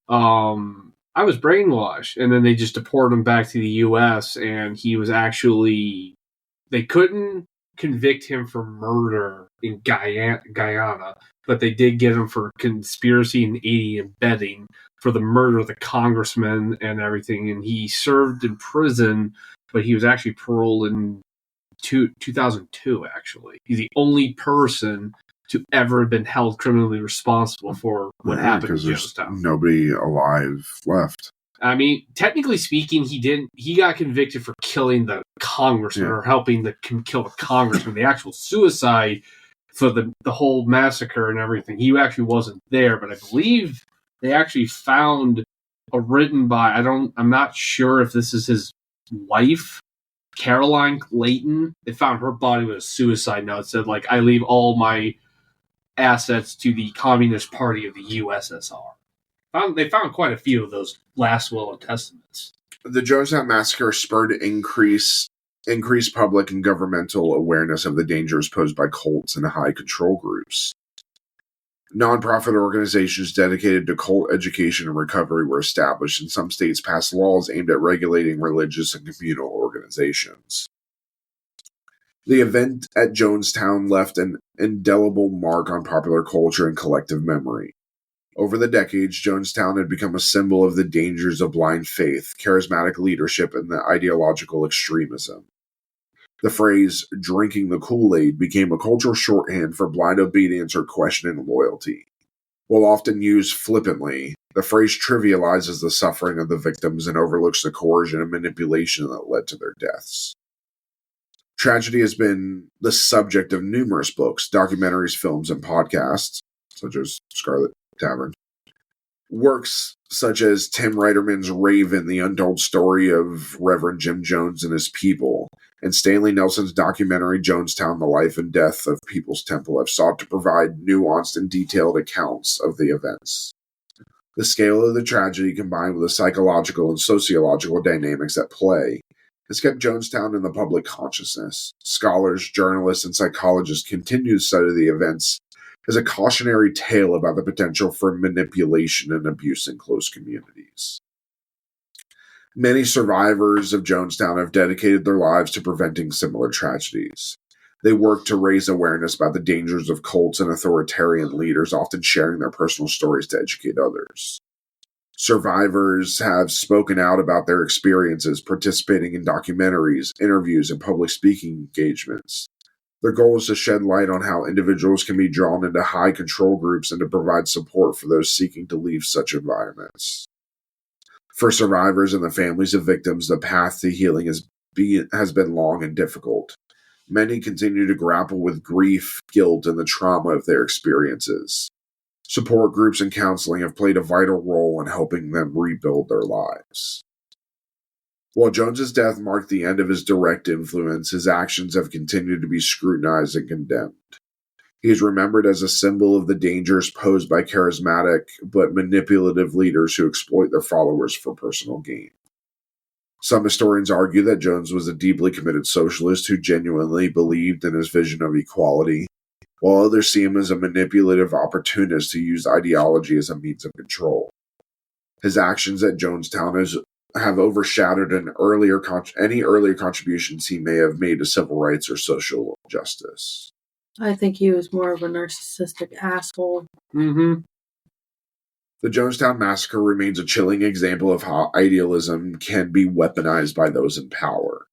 I was brainwashed, and then they just deported him back to the U.S., and he was actually, they couldn't convict him for murder in Guyana, but they did get him for conspiracy and aiding and abetting for the murder of the congressman and everything, and he served in prison, but he was actually paroled in 2002, actually. He's the only person to ever have been held criminally responsible for what happened in Jonestown. Nobody alive left. I mean, technically speaking, he got convicted for killing the congressman or helping to kill the congressman. The actual suicide for the whole massacre and everything, he actually wasn't there, but I believe they actually found a written by, I'm not sure if this is his wife, Caroline Layton. They found her body with a suicide note. It said, like, I leave all my assets to the Communist Party of the USSR. They found quite a few of those last will and testaments. The Jonestown Massacre spurred increased public and governmental awareness of the dangers posed by cults and high control groups. Nonprofit organizations dedicated to cult education and recovery were established, and some states passed laws aimed at regulating religious and communal organizations. The event at Jonestown left an indelible mark on popular culture and collective memory. Over the decades, Jonestown had become a symbol of the dangers of blind faith, charismatic leadership, and the ideological extremism. The phrase, drinking the Kool-Aid, became a cultural shorthand for blind obedience or questioning loyalty. While often used flippantly, the phrase trivializes the suffering of the victims and overlooks the coercion and manipulation that led to their deaths. Tragedy has been the subject of numerous books, documentaries, films, and podcasts, such as Scarlet Tavern. Works such as Tim Reiterman's Raven, the untold story of Reverend Jim Jones and his people, and Stanley Nelson's documentary Jonestown, The Life and Death of People's Temple have sought to provide nuanced and detailed accounts of the events. The scale of the tragedy, combined with the psychological and sociological dynamics at play, has kept Jonestown in the public consciousness. Scholars, journalists, and psychologists continue to study the events as a cautionary tale about the potential for manipulation and abuse in close communities. Many survivors of Jonestown have dedicated their lives to preventing similar tragedies. They work to raise awareness about the dangers of cults and authoritarian leaders, often sharing their personal stories to educate others. Survivors have spoken out about their experiences, participating in documentaries, interviews, and public speaking engagements. Their goal is to shed light on how individuals can be drawn into high control groups and to provide support for those seeking to leave such environments. For survivors and the families of victims, the path to healing has been long and difficult. Many continue to grapple with grief, guilt, and the trauma of their experiences. Support groups and counseling have played a vital role in helping them rebuild their lives. While Jones's death marked the end of his direct influence, his actions have continued to be scrutinized and condemned. He is remembered as a symbol of the dangers posed by charismatic but manipulative leaders who exploit their followers for personal gain. Some historians argue that Jones was a deeply committed socialist who genuinely believed in his vision of equality, while others see him as a manipulative opportunist who used ideology as a means of control. His actions at Jonestown have overshadowed any earlier contributions he may have made to civil rights or social justice. I think he was more of a narcissistic asshole. Mm-hmm. The Jonestown Massacre remains a chilling example of how idealism can be weaponized by those in power.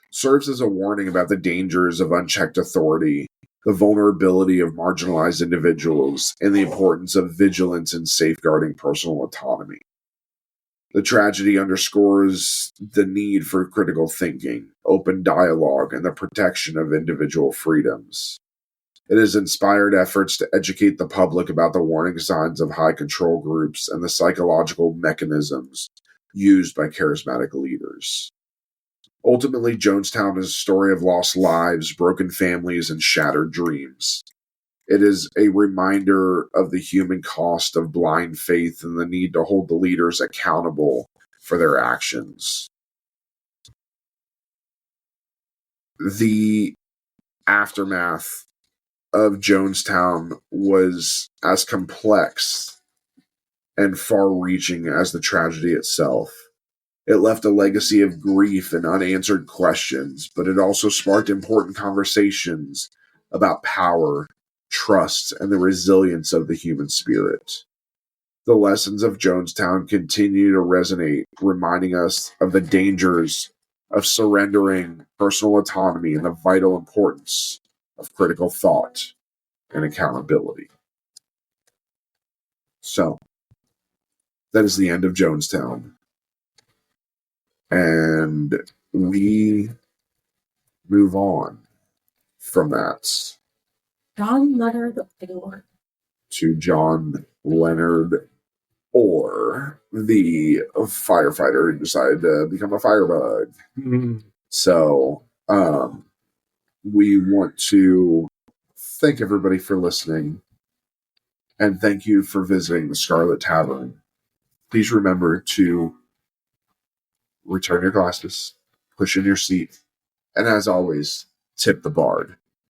It serves as a warning about the dangers of unchecked authority, the vulnerability of marginalized individuals, and the importance of vigilance in safeguarding personal autonomy. The tragedy underscores the need for critical thinking, open dialogue, and the protection of individual freedoms. It has inspired efforts to educate the public about the warning signs of high control groups and the psychological mechanisms used by charismatic leaders. Ultimately, Jonestown is a story of lost lives, broken families, and shattered dreams. It is a reminder of the human cost of blind faith and the need to hold the leaders accountable for their actions. The aftermath of Jonestown was as complex and far-reaching as the tragedy itself. It left a legacy of grief and unanswered questions, but it also sparked important conversations about power, trust, and the resilience of the human spirit. The lessons of Jonestown continue to resonate, reminding us of the dangers of surrendering personal autonomy and the vital importance of critical thought and accountability. So, that is the end of Jonestown. And we move on from that John Leonard Orr. to John Leonard Orr, the firefighter who decided to become a firebug. Mm-hmm. So, we want to thank everybody for listening, and thank you for visiting the Scarlet Tavern. Please remember to return your glasses, push in your seat, and as always, tip the bard.